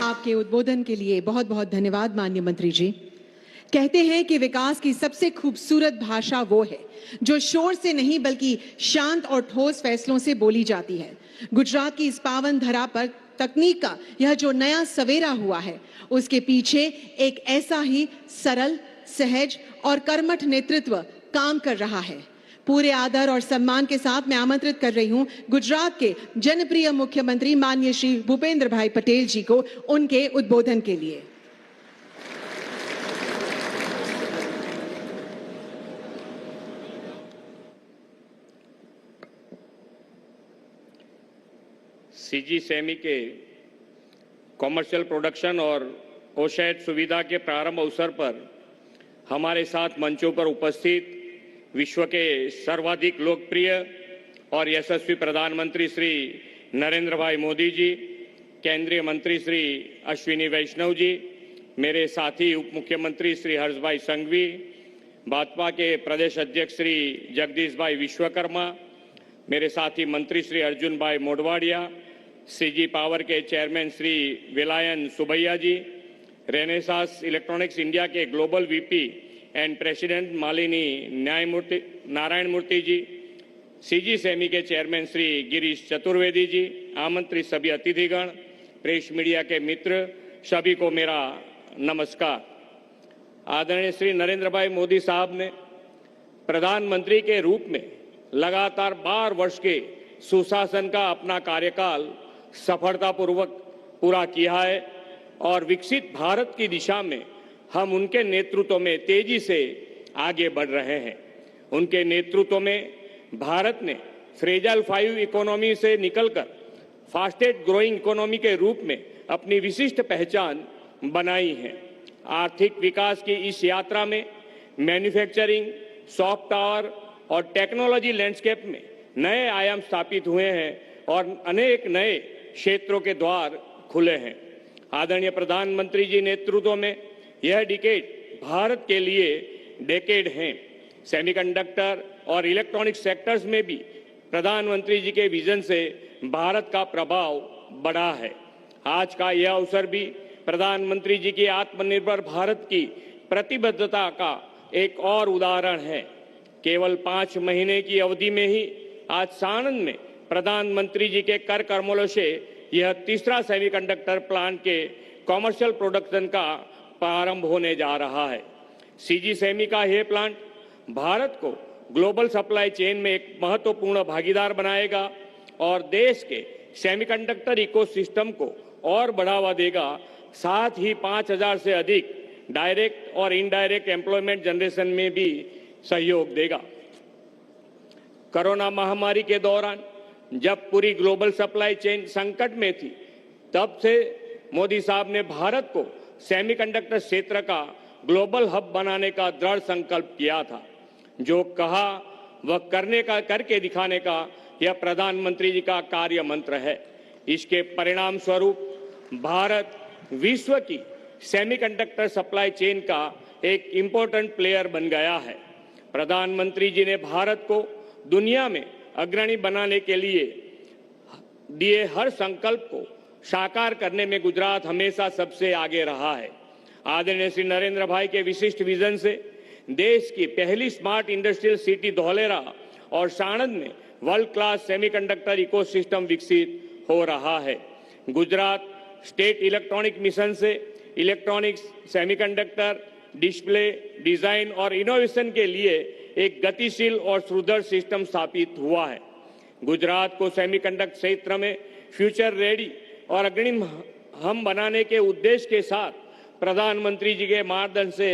आपके उद्बोधन के लिए बहुत बहुत धन्यवाद माननीय मंत्री जी। कहते हैं कि विकास की सबसे खूबसूरत भाषा वो है जो शोर से नहीं बल्कि शांत और ठोस फैसलों से बोली जाती है। गुजरात की इस पावन धरा पर तकनीक का यह जो नया सवेरा हुआ है, उसके पीछे एक ऐसा ही सरल, सहज और कर्मठ नेतृत्व काम कर रहा है। पूरे आदर और सम्मान के साथ मैं आमंत्रित कर रही हूं गुजरात के जनप्रिय मुख्यमंत्री माननीय श्री भूपेंद्र भाई पटेल जी को उनके उद्बोधन के लिए। सीजी सेमी के कॉमर्शियल प्रोडक्शन और ओशेट सुविधा के प्रारंभ अवसर पर हमारे साथ मंचों पर उपस्थित विश्व के सर्वाधिक लोकप्रिय और यशस्वी प्रधानमंत्री श्री नरेंद्र भाई मोदी जी, केंद्रीय मंत्री श्री अश्विनी वैष्णव जी, मेरे साथी उप मुख्यमंत्री श्री हर्ष भाई संघवी, भाजपा के प्रदेश अध्यक्ष श्री जगदीश भाई विश्वकर्मा, मेरे साथी मंत्री श्री अर्जुन भाई मोडवाडिया, सीजी पावर के chairman Shri Vellayan Subbiah ji, Renesas electronics India के global VP and president Malini Narayan Murthy ji, CG semi के चेयरमैन श्री गिरीश चतुर्वेदी जी, आमंत्रित सभी अतिथिगण, प्रेस मीडिया के मित्र, सभी को मेरा नमस्कार। आदरणीय श्री नरेंद्र भाई मोदी साहब ने प्रधानमंत्री के रूप में लगातार 12 वर्ष के सुशासन का अपना कार्यकाल सफलतापूर्वक पूरा किया है और विकसित भारत की दिशा में हम उनके नेतृत्व में तेजी से आगे बढ़ रहे हैं। उनके नेतृत्व में भारत ने फ्रेजाइल 5 इकोनॉमी से निकलकर फास्टेस्ट ग्रोइंग इकोनॉमी के रूप में अपनी विशिष्ट पहचान बनाई है। आर्थिक विकास की इस यात्रा में मैन्युफैक्चरिंग, सॉफ्ट पावर और टेक्नोलॉजी लैंडस्केप में नए आयाम स्थापित हुए हैं और अनेक नए क्षेत्रों के द्वार खुले हैं। आदरणीय प्रधानमंत्री जी नेतृत्व में यह डिकेड भारत के लिए डेकेड है। सेमीकंडक्टर और इलेक्ट्रॉनिक सेक्टर्स में भी प्रधानमंत्री जी के विजन से भारत का प्रभाव बढ़ा है। आज का यह अवसर भी प्रधानमंत्री जी की आत्मनिर्भर भारत की प्रतिबद्धता का एक और उदाहरण है। केवल 5 महीने की अवधि में ही आज साणंद में प्रधानमंत्री जी के कर कमलों से यह तीसरा सेमीकंडक्टर प्लांट के कॉमर्शियल प्रोडक्शन का प्रारंभ होने जा रहा है। सीजी सेमी का यह प्लांट भारत को ग्लोबल सप्लाई चेन में एक महत्वपूर्ण भागीदार बनाएगा और देश के सेमीकंडक्टर इकोसिस्टम को और बढ़ावा देगा। साथ ही 5000 से अधिक डायरेक्ट और इनडायरेक्ट एम्प्लॉयमेंट जनरेशन में भी सहयोग देगा। कोरोना महामारी के दौरान जब पूरी ग्लोबल सप्लाई चेन संकट में थी, तब से मोदी साहब ने भारत को सेमीकंडक्टर क्षेत्र का ग्लोबल हब बनाने का दृढ़ संकल्प किया था। जो कहा वह करके दिखाने का यह प्रधानमंत्री जी का कार्य मंत्र है। इसके परिणाम स्वरूप भारत विश्व की सेमीकंडक्टर सप्लाई चेन का एक इंपॉर्टेंट प्लेयर बन गया है। प्रधानमंत्री जी ने भारत को दुनिया में अग्रणी बनाने के लिए दिए हर संकल्प को साकार करने में गुजरात हमेशा सबसे आगे रहा है। आदरणीय श्री नरेंद्र भाई के विशिष्ट विजन से देश की पहली स्मार्ट इंडस्ट्रियल सिटी धौलेरा और साणंद में वर्ल्ड क्लास सेमीकंडक्टर इकोसिस्टम विकसित हो रहा है। गुजरात स्टेट इलेक्ट्रॉनिक मिशन से इलेक्ट्रॉनिक्स, सेमीकंडक्टर, डिस्प्ले, डिजाइन और इनोवेशन के लिए एक गतिशील और सुदृढ़ सिस्टम स्थापित हुआ है। गुजरात को सेमीकंडक्टर क्षेत्र में फ्यूचर रेडी और अग्रणी हम बनाने के उद्देश्य के साथ प्रधानमंत्री जी के मार्गदर्शन से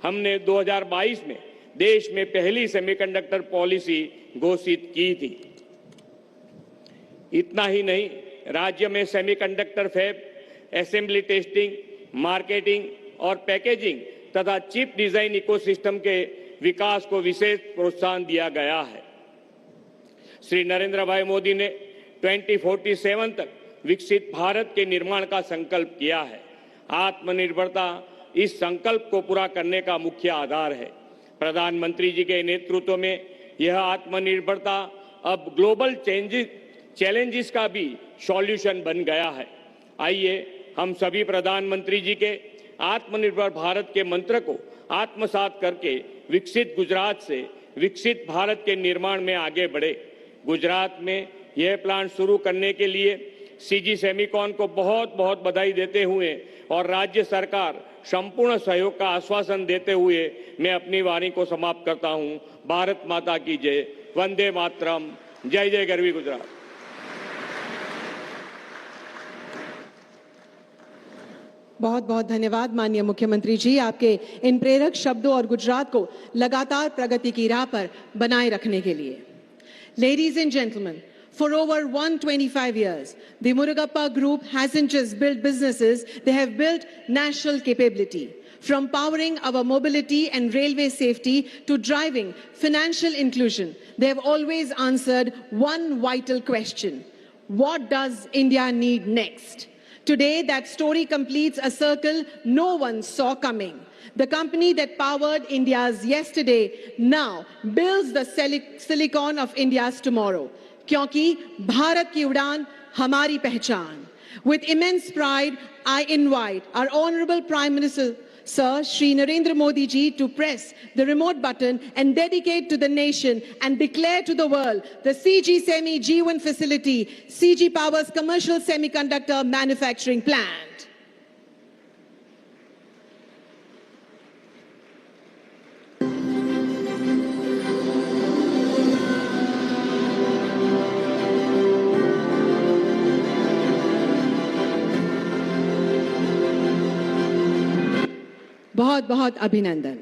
हमने 2022 में देश में पहली सेमीकंडक्टर पॉलिसी घोषित की थी। इतना ही नहीं, राज्य में semiconductor fab, assembly testing, marketing और पैकेजिंग तथा चिप डिजाइन इकोसिस्टम के विकास को विशेष प्रोत्साहन दिया गया है। श्री नरेंद्र भाई मोदी ने 2047 तक विकसित भारत के निर्माण का संकल्प किया है। आत्मनिर्भरता इस संकल्प को पूरा करने का मुख्य आधार है। प्रधानमंत्री जी के नेतृत्व में यह आत्मनिर्भरता अब ग्लोबल चैलेंजेस का भी सॉल्यूशन बन गया है। आइए हम सभी प्रधानमंत्री जी के आत्मनिर्भर भारत के मंत्र को आत्मसात करके विकसित गुजरात से विकसित भारत के निर्माण में आगे बढ़े। गुजरात में यह प्लांट शुरू करने के लिए सीजी सेमीकॉन को बहुत बहुत बधाई देते हुए और राज्य सरकार संपूर्ण सहयोग का आश्वासन देते हुए मैं अपनी वाणी को समाप्त करता हूं। भारत माता की जय। वंदे मातरम। जय जय गरवी गुजरात। बहुत बहुत धन्यवाद माननीय मुख्यमंत्री जी, आपके इन प्रेरक शब्दों और गुजरात को लगातार प्रगति की राह पर बनाए रखने के लिए। Ladies and gentlemen, For over 125 years, the Murugappa Group hasn't just built businesses, they have built national capability. From powering our mobility and railway safety to driving financial inclusion, they have always answered one vital question: what does India need next? Today, that story completes a circle no one saw coming. The company that powered India's yesterday now builds the silicon of India's tomorrow. क्योंकि भारत की उड़ान हमारी पहचान. With immense pride, I invite our Honorable Prime Minister, Sir Shri Narendra Modi ji, to press the remote button and dedicate to the nation and declare to the world the CG Semi G1 facility, CG Power's commercial semiconductor manufacturing plant. बहुत बहुत अभिनंदन.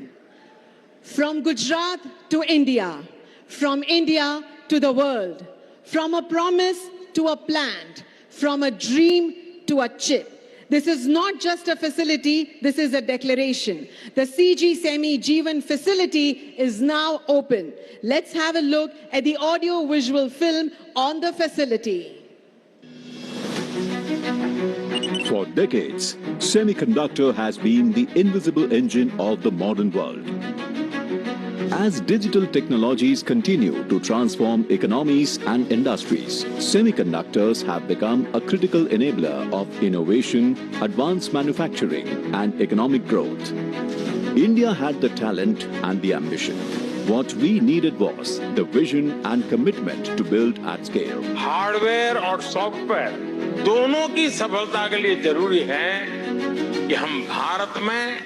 From Gujarat to India, from India to the world, from a promise to a plant, from a dream to a chip. This is not just a facility, this is a declaration. The CG Semi G1 facility is now open. Let's have a look at the audio-visual film on the facility. For decades, semiconductor has been the invisible engine of the modern world. As digital technologies continue to transform economies and industries, semiconductors have become a critical enabler of innovation, advanced manufacturing, and economic growth. India had the talent and the ambition. What we needed was the vision and commitment to build at scale. Hardware और software दोनों की सफलता के लिए जरूरी है कि हम भारत में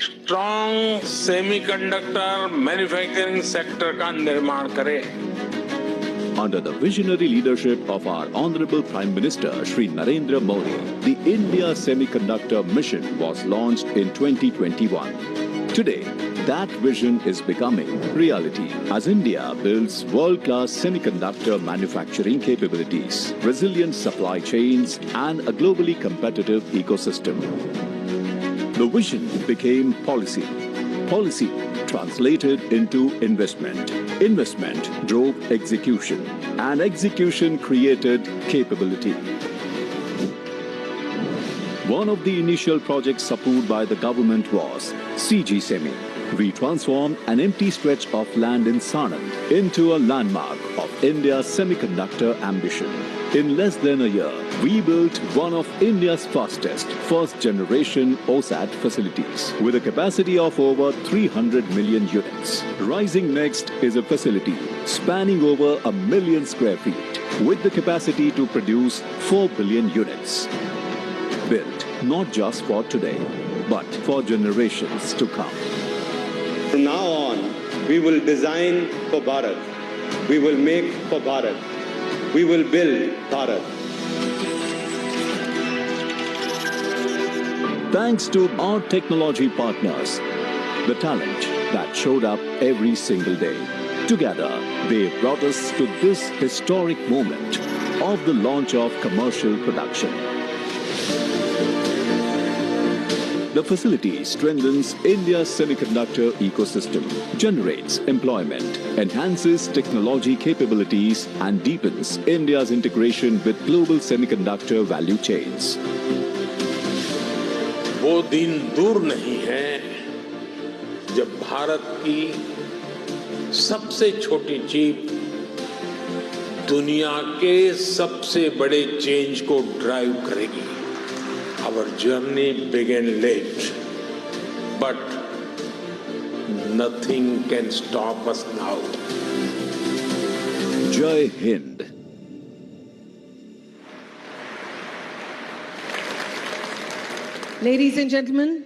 स्ट्रॉन्ग सेमीकंडक्टर मैन्युफैक्चरिंग सेक्टर का निर्माण करें. Under the visionary leadership of our Honorable Prime Minister Shri Narendra Modi, the India Semiconductor Mission was launched in 2021. Today, that vision is becoming reality as India builds world-class semiconductor manufacturing capabilities, resilient supply chains, and a globally competitive ecosystem. The vision became policy. Policy translated into investment. Investment drove execution, and execution created capability. One of the initial projects approved by the government was CG Semi. We transformed an empty stretch of land in Sanand into a landmark of India's semiconductor ambition. In less than a year, we built one of India's fastest first-generation OSAT facilities with a capacity of over 300 million units. Rising next is a facility spanning over 1 million square feet with the capacity to produce 4 billion units. Built not just for today, but for generations to come. From now on, we will design for Bharat. We will make for Bharat. We will build Bharat. Thanks to our technology partners, the talent that showed up every single day. Together, they brought us to this historic moment of the launch of commercial production. The facility strengthens India's semiconductor ecosystem, generates employment, enhances technology capabilities, and deepens India's integration with global semiconductor value chains. वो दिन दूर नहीं है जब भारत की सबसे छोटी chip दुनिया के सबसे बड़े चेंज को ड्राइव करेगी. Our journey began late, but nothing can stop us now. Jai Hind. Ladies and gentlemen,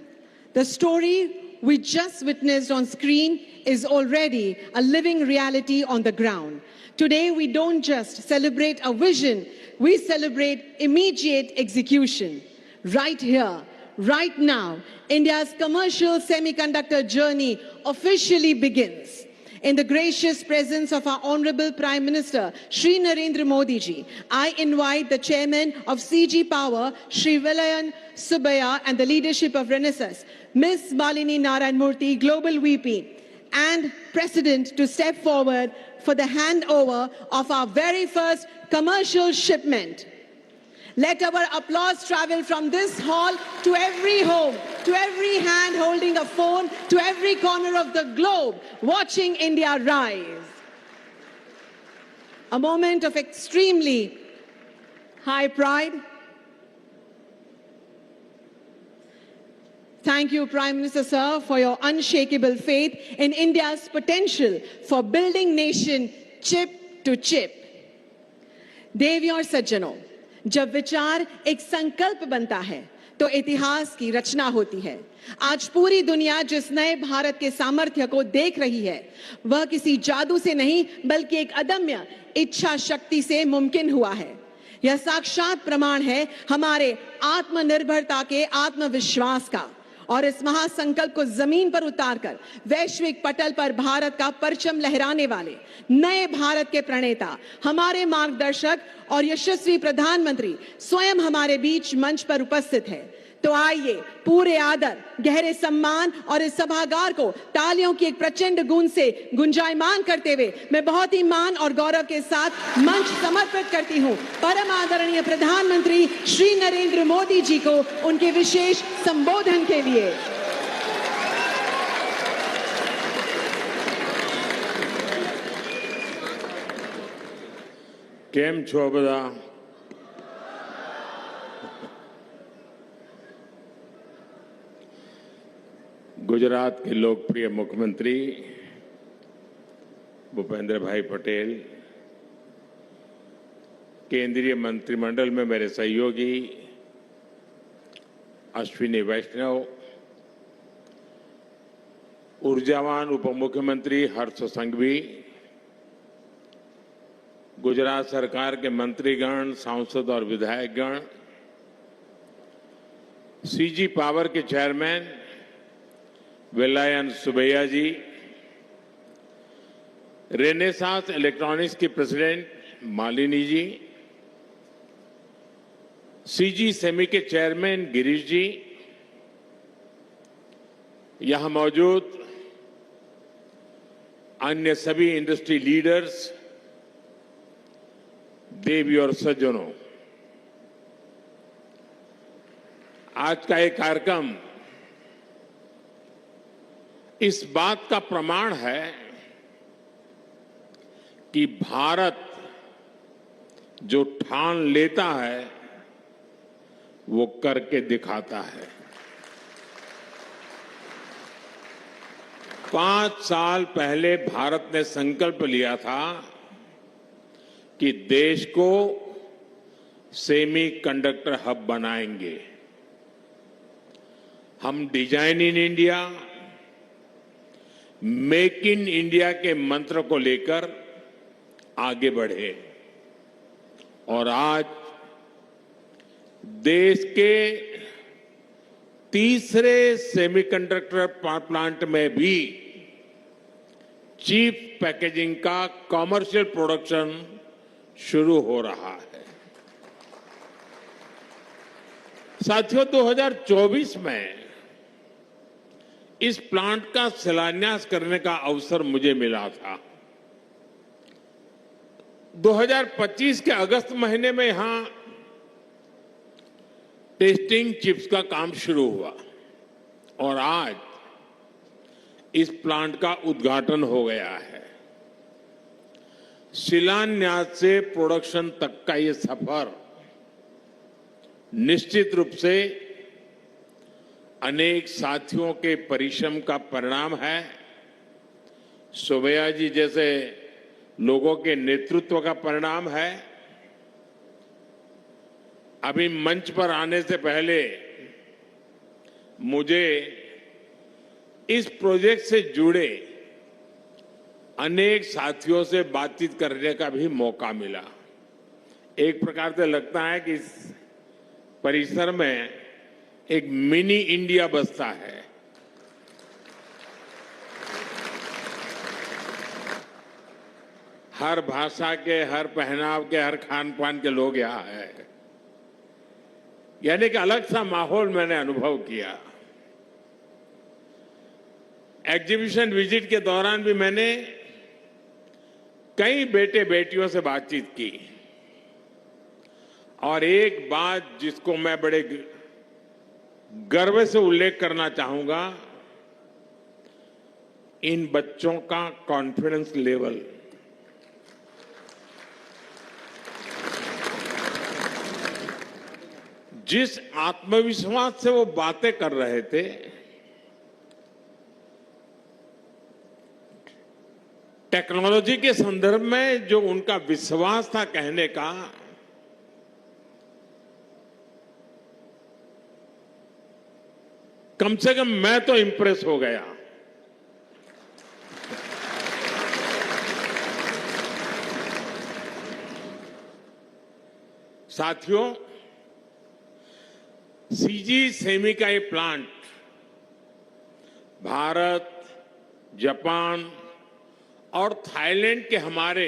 the story we just witnessed on screen is already a living reality on the ground. Today, we don't just celebrate a vision, we celebrate immediate execution. Right here, right now, India's commercial semiconductor journey officially begins. In the gracious presence of our Honorable Prime Minister, Shri Narendra Modi ji, I invite the Chairman of CG Power, Shri Vilayan Subbiah, and the leadership of Renesas, Ms. Malini Narayan Murthy, Global VP, and President to step forward for the handover of our very first commercial shipment. Let our applause travel from this hall to every home, to every hand holding a phone, to every corner of the globe, watching India rise. A moment of extremely high pride. Thank you, Prime Minister, sir, for your unshakable faith in India's potential for building nation chip to chip. देवियों और सज्जनों, जब विचार एक संकल्प बनता है तो इतिहास की रचना होती है। आज पूरी दुनिया जिस नए भारत के सामर्थ्य को देख रही है, वह किसी जादू से नहीं बल्कि एक अदम्य इच्छा शक्ति से मुमकिन हुआ है। यह साक्षात प्रमाण है हमारे आत्मनिर्भरता के आत्मविश्वास का, और इस महासंकल्प को जमीन पर उतारकर वैश्विक पटल पर भारत का परचम लहराने वाले नए भारत के प्रणेता, हमारे मार्गदर्शक और यशस्वी प्रधानमंत्री स्वयं हमारे बीच मंच पर उपस्थित है। तो आइए पूरे आदर, गहरे सम्मान और इस सभागार को तालियों की एक प्रचंड गूंज से गुंजायमान करते हुए मैं बहुत ही मान और गौरव के साथ मंच समर्पित करती हूं परम आदरणीय प्रधानमंत्री श्री नरेंद्र मोदी जी को उनके विशेष संबोधन के लिए। केम छो बधा? गुजरात के लोकप्रिय मुख्यमंत्री भूपेंद्र भाई पटेल, केंद्रीय मंत्रिमंडल में मेरे सहयोगी अश्विनी वैष्णव, ऊर्जावान उप मुख्यमंत्री हर्ष संघवी, गुजरात सरकार के मंत्रीगण, सांसद और विधायकगण, सीजी पावर के chairman Vellayan Subbiah ji, Renesas electronics की president Malini ji, CG semi के चेयरमैन गिरीश जी, यहां मौजूद अन्य सभी इंडस्ट्री लीडर्स, देवी और सज्जनों, आज का ये कार्यक्रम इस बात का प्रमाण है कि भारत जो ठान लेता है वो करके दिखाता है। 5 साल पहले भारत ने संकल्प लिया था कि देश को सेमीकंडक्टर हब बनाएंगे। हम design in India, make in India के मंत्र को लेकर आगे बढ़े और आज देश के तीसरे सेमीकंडक्टर प्लांट में भी चीप पैकेजिंग का कमर्शियल प्रोडक्शन शुरू हो रहा है। साथियों, 2024 में इस प्लांट का शिलान्यास करने का अवसर मुझे मिला था। 2025 के अगस्त महीने में यहां टेस्टिंग चिप्स का काम शुरू हुआ और आज इस प्लांट का उद्घाटन हो गया है। शिलान्यास से प्रोडक्शन तक का ये सफर निश्चित रूप से अनेक साथियों के परिश्रम का परिणाम है। सुबैया जी जैसे लोगों के नेतृत्व का परिणाम है। अभी मंच पर आने से पहले मुझे इस प्रोजेक्ट से जुड़े अनेक साथियों से बातचीत करने का भी मौका मिला। एक प्रकार से लगता है कि इस परिसर में एक मिनी इंडिया बसता है। हर भाषा के, हर पहनाव के, हर खान पान के लोग यहाँ हैं। यानी कि अलग सा माहौल मैंने अनुभव किया। एग्जीबिशन विजिट के दौरान भी मैंने कई बेटे बेटियों से बातचीत की और एक बात जिसको मैं बड़े गर्व से उल्लेख करना चाहूंगा, इन बच्चों का कॉन्फिडेंस लेवल। जिस आत्मविश्वास से वो बातें कर रहे थे, टेक्नोलॉजी के संदर्भ में जो उनका विश्वास था कहने का, कम से कम मैं तो इंप्रेस हो गया। साथियों, सीजी सेमी का ये प्लांट भारत, जापान और थाईलैंड के हमारे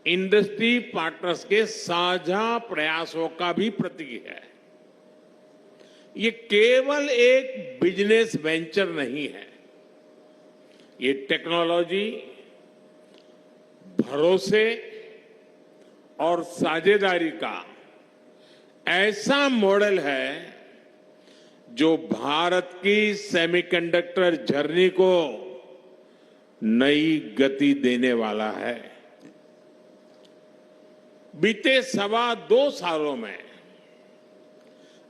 इंडस्ट्री पार्टनर्स के साझा प्रयासों का भी प्रतीक है। ये केवल एक बिजनेस वेंचर नहीं है, ये टेक्नोलॉजी, भरोसे और साझेदारी का ऐसा मॉडल है जो भारत की सेमीकंडक्टर जर्नी को नई गति देने वाला है। बीते 2.25 सालों में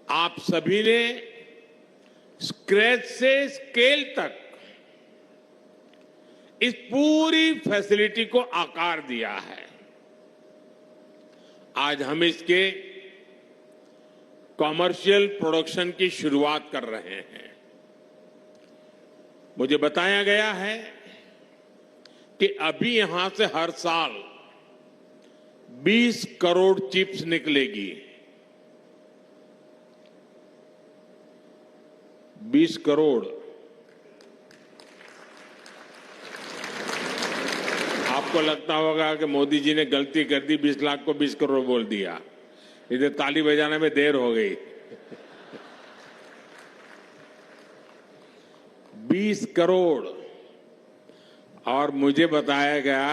आप सभी ने स्क्रैच से स्केल तक इस पूरी फैसिलिटी को आकार दिया है। आज हम इसके कॉमर्शियल प्रोडक्शन की शुरुआत कर रहे हैं। मुझे बताया गया है कि अभी यहां से हर साल 20 करोड़ चिप्स निकलेगी। 20 करोड़। आपको लगता होगा कि मोदी जी ने गलती कर दी, 20 लाख को 20 करोड़ बोल दिया, इधर ताली बजाने में देर हो गई। 20 करोड़। और मुझे बताया गया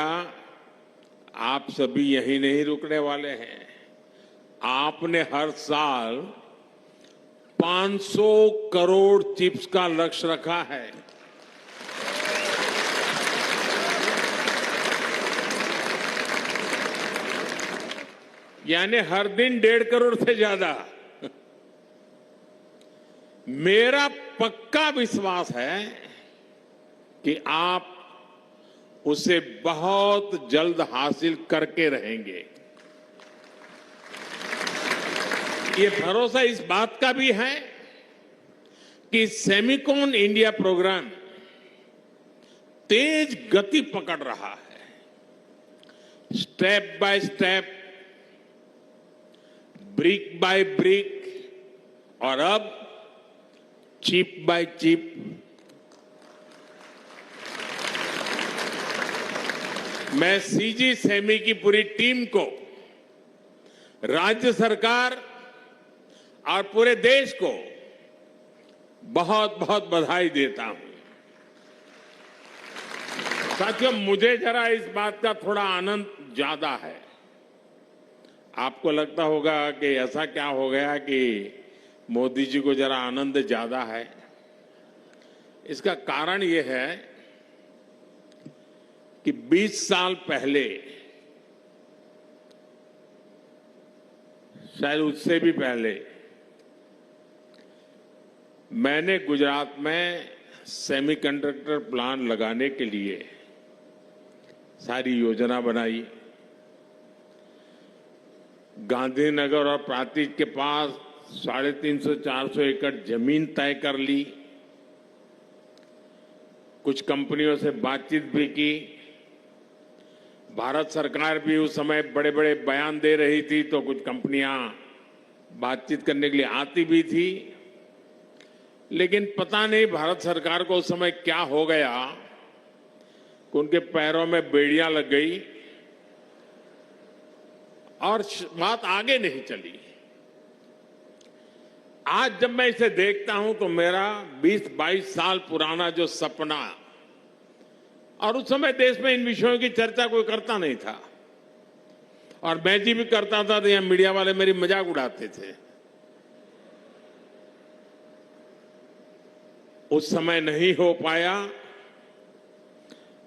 आप सभी यहीं नहीं रुकने वाले हैं, आपने हर साल 500 करोड़ चिप्स का लक्ष्य रखा है। यानी हर दिन 1.5 करोड़ से ज्यादा। मेरा पक्का विश्वास है कि आप उसे बहुत जल्द हासिल करके रहेंगे। ये भरोसा इस बात का भी है कि सेमिकॉन इंडिया प्रोग्राम तेज गति पकड़ रहा है। Step by step, brick by brick और अब चिप बाय चिप। मैं सीजी सेमी की पूरी टीम को, राज्य सरकार और पूरे देश को बहुत बहुत बधाई देता हूं। साथियों, मुझे जरा इस बात का थोड़ा आनंद ज्यादा है। आपको लगता होगा कि ऐसा क्या हो गया कि मोदी जी को जरा आनंद ज्यादा है। इसका कारण यह है कि 20 साल पहले, शायद उससे भी पहले, मैंने गुजरात में सेमीकंडक्टर प्लांट लगाने के लिए सारी योजना बनाई। गांधीनगर और प्रांतिज के पास 350-400 एकड़ जमीन तय कर ली। कुछ कंपनियों से बातचीत भी की। भारत सरकार भी उस समय बड़े बड़े बयान दे रही थी, तो कुछ कंपनियां बातचीत करने के लिए आती भी थी। लेकिन पता नहीं भारत सरकार को उस समय क्या हो गया कि उनके पैरों में बेड़ियां लग गई और बात आगे नहीं चली। आज जब मैं इसे देखता हूं तो मेरा 20-22 साल पुराना जो सपना, और उस समय देश में इन विषयों की चर्चा कोई करता नहीं था, और मैं जी भी करता था तो यहां मीडिया वाले मेरी मजाक उड़ाते थे। उस समय नहीं हो पाया,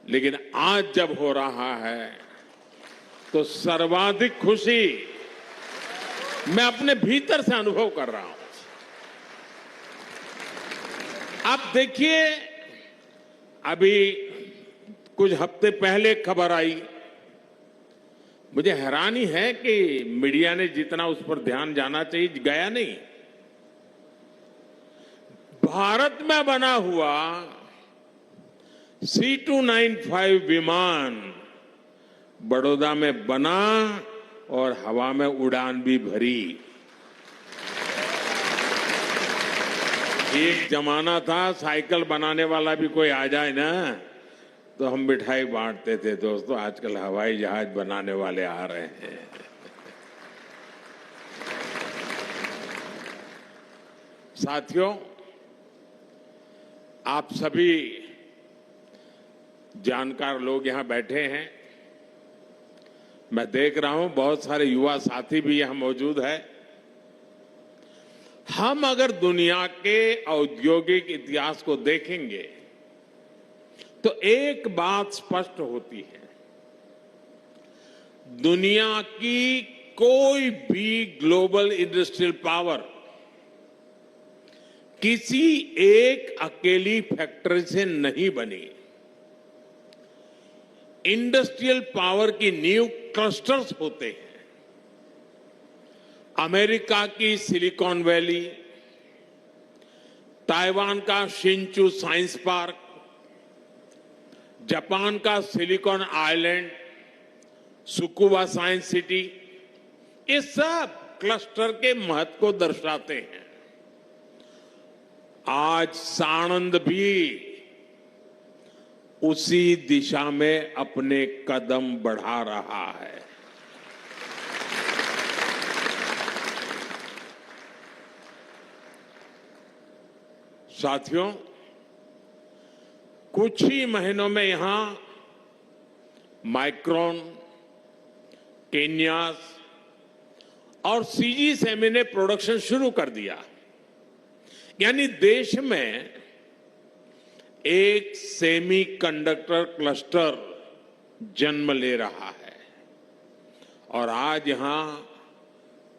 लेकिन आज जब हो रहा है तो सर्वाधिक खुशी मैं अपने भीतर से अनुभव कर रहा हूं। आप देखिए, अभी कुछ हफ्ते पहले खबर आई, मुझे हैरानी है कि मीडिया ने जितना उस पर ध्यान जाना चाहिए गया नहीं। भारत में बना हुआ C295 विमान बड़ौदा में बना और हवा में उड़ान भी भरी। एक जमाना था साइकिल बनाने वाला भी कोई आ जाए ना तो हम मिठाई बांटते थे। दोस्तों, आजकल हवाई जहाज बनाने वाले आ रहे हैं। साथियों, आप सभी जानकार लोग यहां बैठे हैं। मैं देख रहा हूं बहुत सारे युवा साथी भी यहां मौजूद है। हम अगर दुनिया के औद्योगिक इतिहास को देखेंगे तो एक बात स्पष्ट होती है, दुनिया की कोई भी ग्लोबल इंडस्ट्रियल पावर किसी एक अकेली फैक्ट्री से नहीं बनी। इंडस्ट्रियल पावर की नींव क्लस्टर्स होते हैं। अमेरिका की सिलिकॉन वैली, ताइवान का शिंचू साइंस पार्क, जापान का silicon island, Tsukuba science city, ये सब क्लस्टर के महत्व को दर्शाते हैं। आज साणंद भी उसी दिशा में अपने कदम बढ़ा रहा है। साथियों, कुछ ही महीनों में यहां माइक्रोन, केन्यास और सीजी सेमी ने प्रोडक्शन शुरू कर दिया। यानी देश में एक सेमी कंडक्टर क्लस्टर जन्म ले रहा है। और आज यहां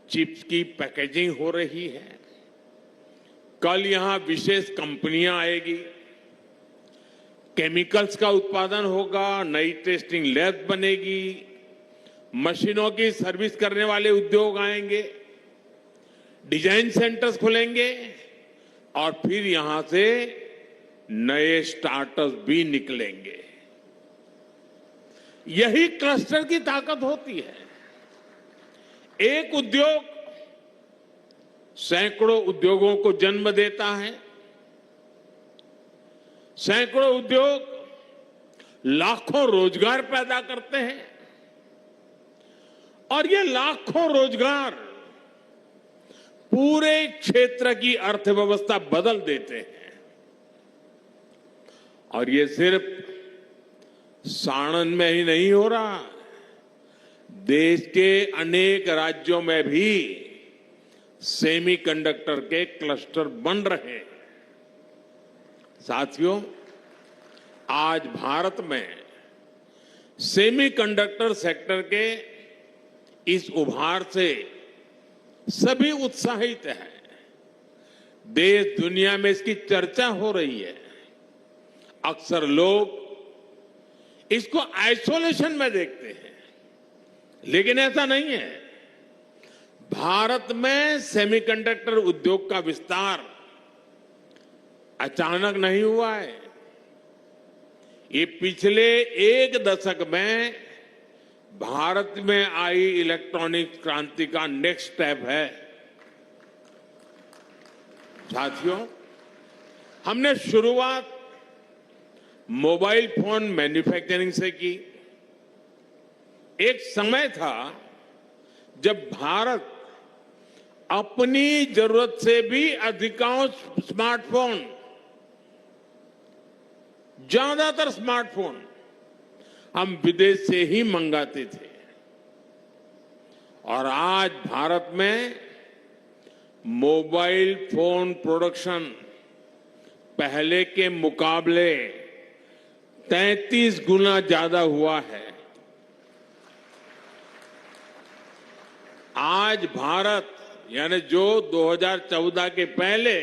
चिप्स की पैकेजिंग हो रही है। कल यहां विशेष कंपनियां आएगी, केमिकल्स का उत्पादन होगा, नई टेस्टिंग लैब बनेगी, मशीनों की सर्विस करने वाले उद्योग आएंगे, डिजाइन सेंटर्स खुलेंगे और फिर यहां से नए स्टार्टअप भी निकलेंगे। यही क्लस्टर की ताकत होती है। एक उद्योग सैकड़ों उद्योगों को जन्म देता है। सैकड़ों उद्योग लाखों रोजगार पैदा करते हैं और ये लाखों रोजगार पूरे क्षेत्र की अर्थव्यवस्था बदल देते हैं। और ये सिर्फ साणंद में ही नहीं हो रहा, देश के अनेक राज्यों में भी सेमीकंडक्टर के क्लस्टर बन रहे हैं। साथियों, आज भारत में सेमीकंडक्टर सेक्टर के इस उभार से सभी उत्साहित हैं। देश दुनिया में इसकी चर्चा हो रही है। अक्सर लोग इसको आइसोलेशन में देखते हैं, लेकिन ऐसा नहीं है। भारत में सेमीकंडक्टर उद्योग का विस्तार अचानक नहीं हुआ है। ये पिछले एक दशक में भारत में आई इलेक्ट्रॉनिक क्रांति का नेक्स्ट स्टेप है। साथियों, हमने शुरुआत मोबाइल फोन मैन्युफैक्चरिंग से की। एक समय था जब भारत अपनी जरूरत से भी अधिकांश स्मार्टफोन, ज्यादातर स्मार्टफोन हम विदेश से ही मंगाते थे, और आज भारत में मोबाइल फोन प्रोडक्शन पहले के मुकाबले 33 गुना ज्यादा हुआ है। आज भारत, यानी जो 2014 के पहले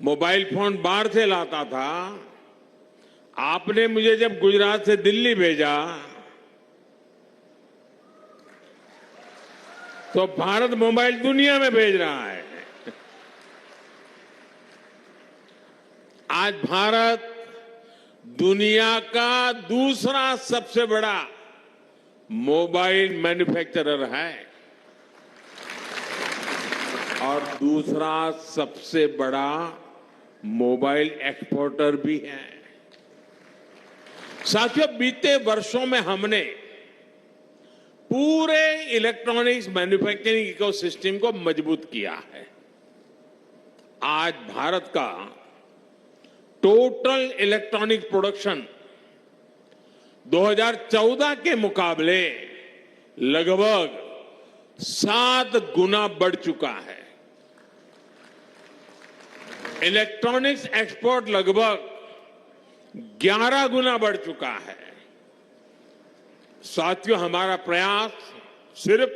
मोबाइल फोन बाहर से लाता था, आपने मुझे जब गुजरात से दिल्ली भेजा तो भारत मोबाइल दुनिया में भेज रहा है। आज भारत दुनिया का दूसरा सबसे बड़ा मोबाइल मैन्युफैक्चरर है और दूसरा सबसे बड़ा मोबाइल एक्सपोर्टर भी है। साथियों, बीते वर्षों में हमने पूरे इलेक्ट्रॉनिक्स मैन्युफैक्चरिंग इकोसिस्टम को मजबूत किया है। आज भारत का टोटल इलेक्ट्रॉनिक प्रोडक्शन 2014 के मुकाबले लगभग 7 गुना बढ़ चुका है। इलेक्ट्रॉनिक्स एक्सपोर्ट लगभग 11 गुना बढ़ चुका है। साथियों, हमारा प्रयास सिर्फ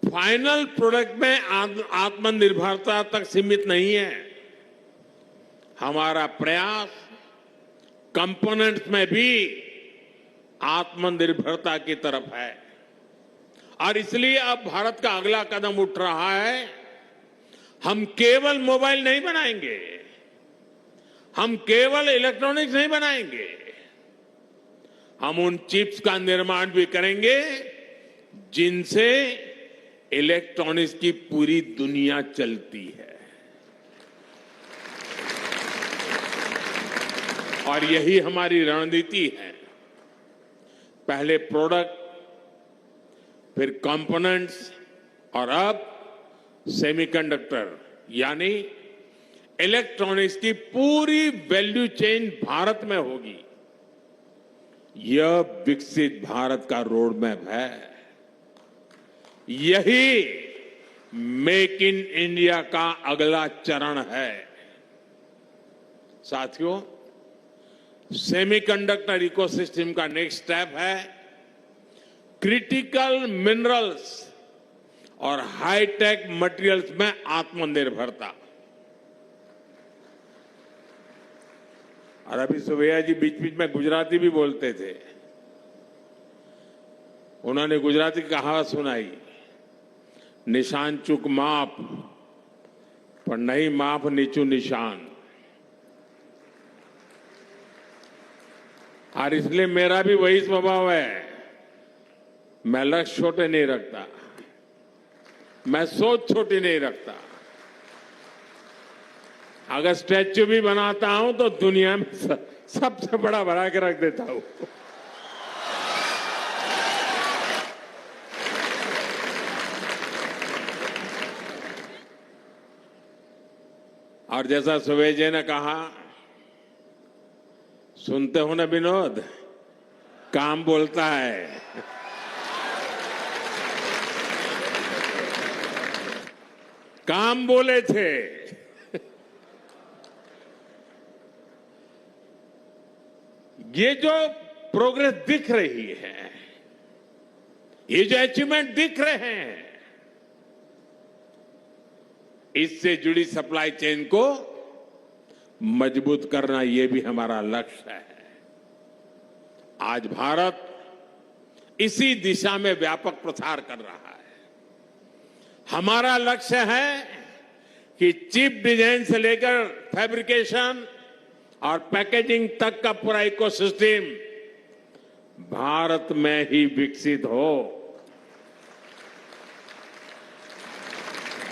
फाइनल प्रोडक्ट में आत्मनिर्भरता तक सीमित नहीं है। हमारा प्रयास कंपोनेंट्स में भी आत्मनिर्भरता की तरफ है, और इसलिए अब भारत का अगला कदम उठ रहा है। हम केवल मोबाइल नहीं बनाएंगे, हम केवल इलेक्ट्रॉनिक्स नहीं बनाएंगे, हम उन चिप्स का निर्माण भी करेंगे जिनसे इलेक्ट्रॉनिक्स की पूरी दुनिया चलती है। और यही हमारी रणनीति है। पहले प्रोडक्ट, फिर कंपोनेंट्स और अब सेमीकंडक्टर, यानी इलेक्ट्रॉनिक्स की पूरी वैल्यू चेन भारत में होगी। यह विकसित भारत का रोड मैप है। यही मेक इन इंडिया का अगला चरण है। साथियों, सेमीकंडक्टर इकोसिस्टम का नेक्स्ट स्टेप है क्रिटिकल मिनरल्स और हाईटेक मटेरियल्स में आत्मनिर्भरता। और अभी सुबैया जी बीच बीच में गुजराती भी बोलते थे। उन्होंने गुजराती कहावत सुनाई, निशान चूक माप पर नहीं माप नीचू निशान। और इसलिए मेरा भी वही स्वभाव है, मैं लक्ष्य छोटे नहीं रखता, मैं सोच छोटी नहीं रखता। अगर स्टैच्यू भी बनाता हूं तो दुनिया में सबसे बड़ा बना के रख देता हूं। और जैसा सुबह जी ने कहा, सुनते हो ना विनोद, काम बोलता है। काम बोले थे। ये जो प्रोग्रेस दिख रही है, ये जो अचीवमेंट दिख रहे हैं, इससे जुड़ी सप्लाई चेन को मजबूत करना, ये भी हमारा लक्ष्य है। आज भारत इसी दिशा में व्यापक प्रसार कर रहा है। हमारा लक्ष्य है कि चिप डिजाइन से लेकर फैब्रिकेशन और पैकेजिंग तक का पूरा इकोसिस्टम भारत में ही विकसित हो।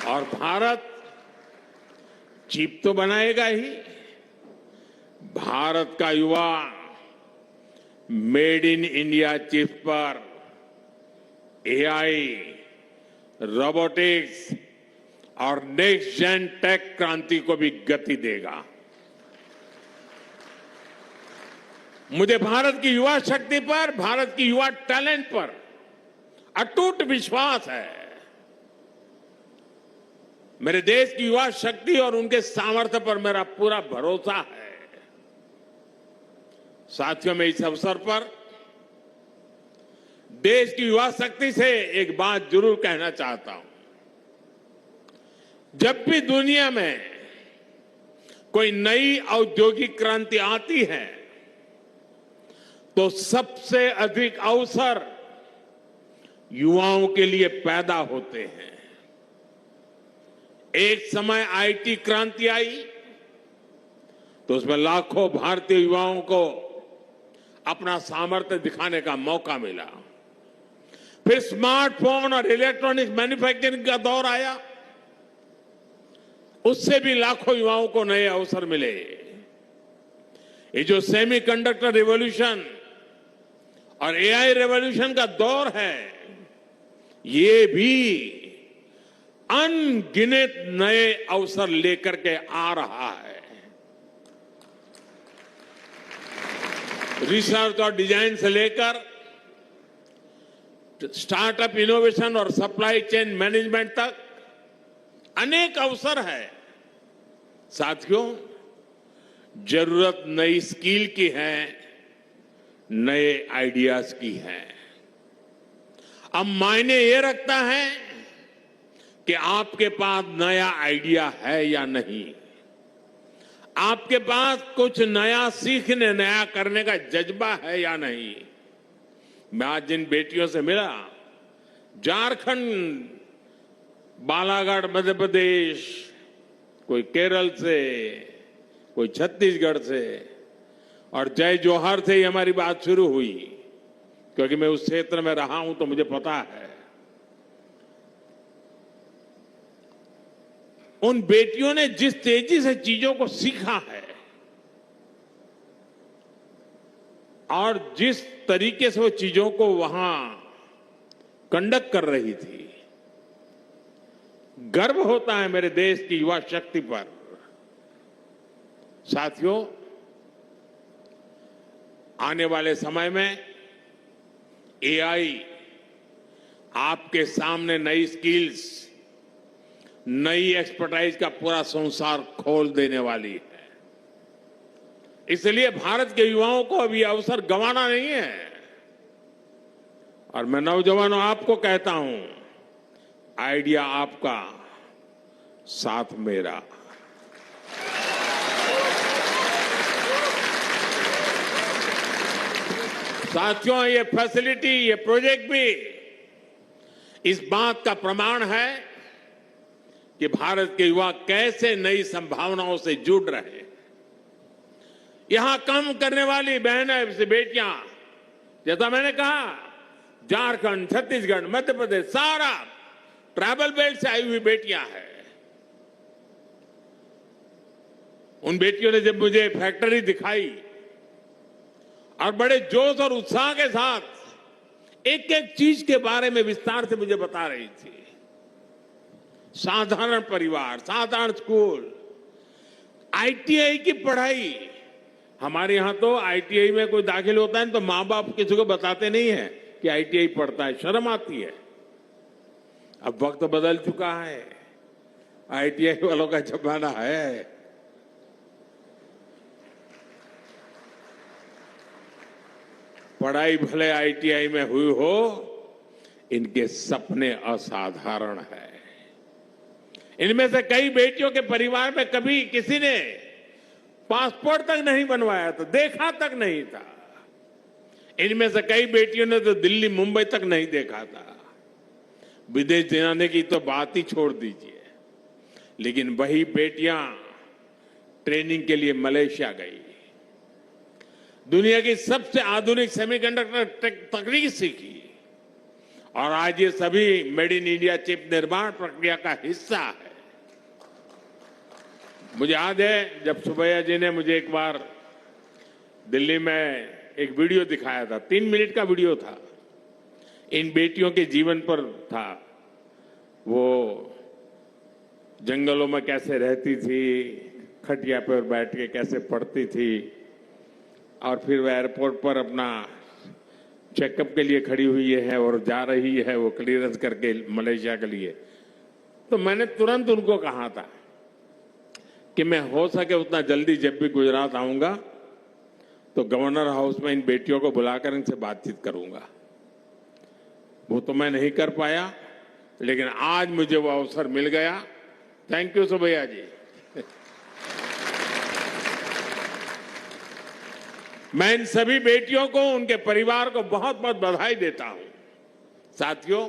और भारत चिप तो बनाएगा ही, भारत का युवा मेड इन इंडिया चिप पर एआई, रोबोटिक्स और नेक्स्ट जेन टेक क्रांति को भी गति देगा। मुझे भारत की युवा शक्ति पर, भारत की युवा टैलेंट पर अटूट विश्वास है। मेरे देश की युवा शक्ति और उनके सामर्थ्य पर मेरा पूरा भरोसा है। साथियों, मैं इस अवसर पर देश की युवा शक्ति से एक बात जरूर कहना चाहता हूं। जब भी दुनिया में कोई नई औद्योगिक क्रांति आती है तो सबसे अधिक अवसर युवाओं के लिए पैदा होते हैं। एक समय आईटी क्रांति आई तो उसमें लाखों भारतीय युवाओं को अपना सामर्थ्य दिखाने का मौका मिला। फिर स्मार्टफोन और इलेक्ट्रॉनिक्स मैन्युफैक्चरिंग का दौर आया, उससे भी लाखों युवाओं को नए अवसर मिले। ये जो सेमीकंडक्टर रिवॉल्यूशन और एआई रिवॉल्यूशन का दौर है, ये भी अनगिनत नए अवसर लेकर के आ रहा है। रिसर्च और डिजाइन से लेकर स्टार्टअप इनोवेशन और सप्लाई चेन मैनेजमेंट तक अनेक अवसर है। साथियों, जरूरत नई स्किल की है, नए आइडियाज की है। अब मायने ये रखता है कि आपके पास नया आइडिया है या नहीं, आपके पास कुछ नया सीखने, नया करने का जज्बा है या नहीं। मैं आज जिन बेटियों से मिला, झारखंड, बालाघाट मध्य प्रदेश, कोई केरल से, कोई छत्तीसगढ़ से और जय जोहार से ही हमारी बात शुरू हुई, क्योंकि मैं उस क्षेत्र में रहा हूं तो मुझे पता है। उन बेटियों ने जिस तेजी से चीजों को सीखा है और जिस तरीके से वो चीजों को वहां कंडक्ट कर रही थी, गर्व होता है मेरे देश की युवा शक्ति पर। साथियों, आने वाले समय में एआई आपके सामने नई स्किल्स, नई एक्सपर्टाइज का पूरा संसार खोल देने वाली है। इसलिए भारत के युवाओं को अब यह अवसर गंवाना नहीं है। और मैं नौजवानों आपको कहता हूं, आइडिया आपका, साथ मेरा। साथियों, ये फैसिलिटी, ये प्रोजेक्ट भी इस बात का प्रमाण है कि भारत के युवा कैसे नई संभावनाओं से जुड़ रहे हैं। यहां काम करने वाली बहनें से बेटियां, जैसा मैंने कहा, झारखंड, छत्तीसगढ़, मध्य प्रदेश, सारा ट्राइबल बेल्ट से आई हुई बेटियां हैं। उन बेटियों ने जब मुझे फैक्ट्री दिखाई और बड़े जोश और उत्साह के साथ एक एक चीज के बारे में विस्तार से मुझे बता रही थी। साधारण परिवार, साधारण स्कूल, आईटीआई की पढ़ाई। हमारे यहां तो आईटीआई में कोई दाखिल होता है तो मां बाप किसी को बताते नहीं है कि आईटीआई पढ़ता है, शर्म आती है। अब वक्त बदल चुका है, आईटीआई वालों का जमाना है। पढ़ाई भले आईटीआई में हुई हो, इनके सपने असाधारण है। इनमें से कई बेटियों के परिवार में कभी किसी ने पासपोर्ट तक नहीं बनवाया था, देखा तक नहीं था। इनमें से कई बेटियों ने तो दिल्ली, मुंबई तक नहीं देखा था। विदेश जाने की तो बात ही छोड़ दीजिए। लेकिन वही बेटियां ट्रेनिंग के लिए मलेशिया गई, दुनिया की सबसे आधुनिक सेमीकंडक्टर तकनीक सीखी और आज ये सभी मेड इन इंडिया चिप निर्माण प्रक्रिया का हिस्सा है। मुझे याद है जब सुबैया जी ने मुझे एक बार दिल्ली में एक वीडियो दिखाया था, 3 मिनट का वीडियो था, इन बेटियों के जीवन पर था। वो जंगलों में कैसे रहती थी, खटिया पर बैठ के कैसे पढ़ती थी, और फिर वो एयरपोर्ट पर अपना चेकअप के लिए खड़ी हुई है और जा रही है वो क्लियरेंस करके मलेशिया के लिए। तो मैंने तुरंत उनको कहा था कि मैं हो सके उतना जल्दी जब भी गुजरात आऊंगा तो गवर्नर हाउस में इन बेटियों को बुलाकर इनसे बातचीत करूंगा। वो तो मैं नहीं कर पाया, लेकिन आज मुझे वो अवसर मिल गया। थैंक यू सुभैया जी। मैं इन सभी बेटियों को, उनके परिवार को बहुत बहुत बधाई देता हूं। साथियों,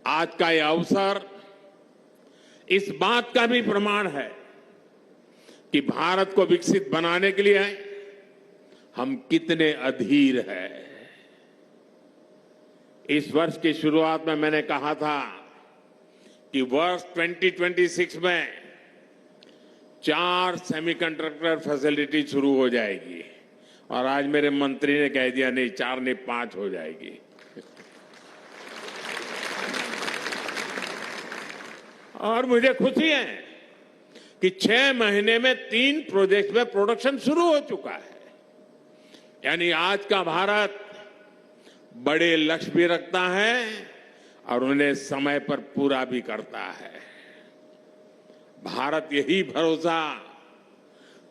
आज का यह अवसर इस बात का भी प्रमाण है कि भारत को विकसित बनाने के लिए हम कितने अधीर हैं। इस वर्ष की शुरुआत में मैंने कहा था कि वर्ष 2026 में 4 सेमीकंडक्टर फैसिलिटी शुरू हो जाएगी, और आज मेरे मंत्री ने कह दिया नहीं 4 नहीं 5 हो जाएगी। और मुझे खुशी है कि 6 महीने में 3 प्रोजेक्ट में प्रोडक्शन शुरू हो चुका है। यानी आज का भारत बड़े लक्ष्य भी रखता है और उन्हें समय पर पूरा भी करता है। भारत यही भरोसा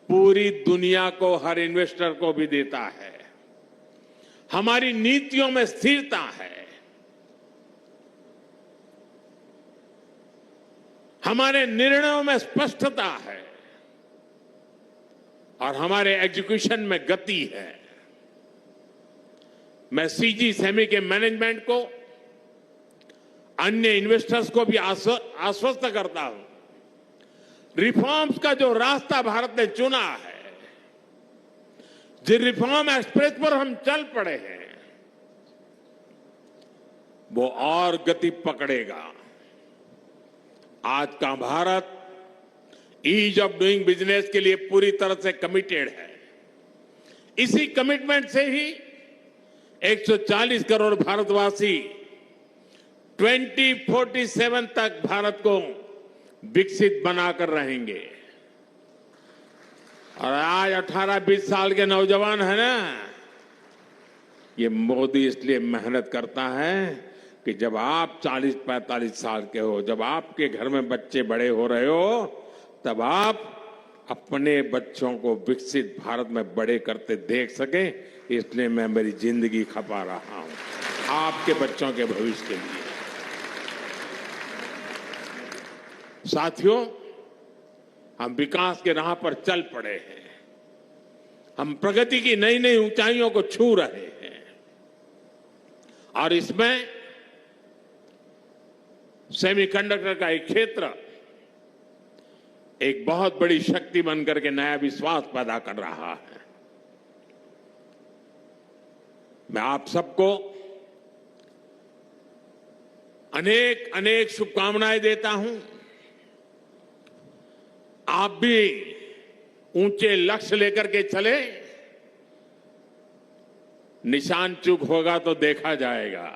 पूरी दुनिया को, हर इन्वेस्टर को भी देता है। हमारी नीतियों में स्थिरता है, हमारे निर्णयों में स्पष्टता है और हमारे एग्जीक्यूशन में गति है। मैं सीजी सेमी के मैनेजमेंट को, अन्य इन्वेस्टर्स को भी आश्वस्त करता हूं, रिफॉर्म्स का जो रास्ता भारत ने चुना है, जिस रिफॉर्म एक्सप्रेस पर हम चल पड़े हैं, वो और गति पकड़ेगा। आज का Bharat ease of doing business के लिए पूरी तरह से कमिटेड है। इसी कमिटमेंट से ही 140 करोड़ भारतवासी 2047 तक भारत को विकसित बनाकर रहेंगे। और आज 18-20 साल के नौजवान है ना, ये मोदी इसलिए मेहनत करता है कि जब आप 40-45 साल के हो, जब आपके घर में बच्चे बड़े हो रहे हो, तब आप अपने बच्चों को विकसित भारत में बड़े करते देख सके। इसलिए मैं मेरी जिंदगी खपा रहा हूं आपके बच्चों के भविष्य के लिए। साथियों, हम विकास के राह पर चल पड़े हैं। हम प्रगति की नई नई ऊंचाइयों को छू रहे हैं और इसमें सेमीकंडक्टर का एक क्षेत्र एक बहुत बड़ी शक्ति बनकर के नया विश्वास पैदा कर रहा है। मैं आप सबको अनेक अनेक शुभकामनाएं देता हूं। आप भी ऊंचे लक्ष्य लेकर के चले। निशान चूक होगा तो देखा जाएगा।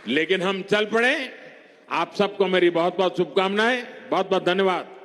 लेकिन हम चल पड़े। आप सबको मेरी बहुत बहुत शुभकामनाएं। बहुत बहुत धन्यवाद।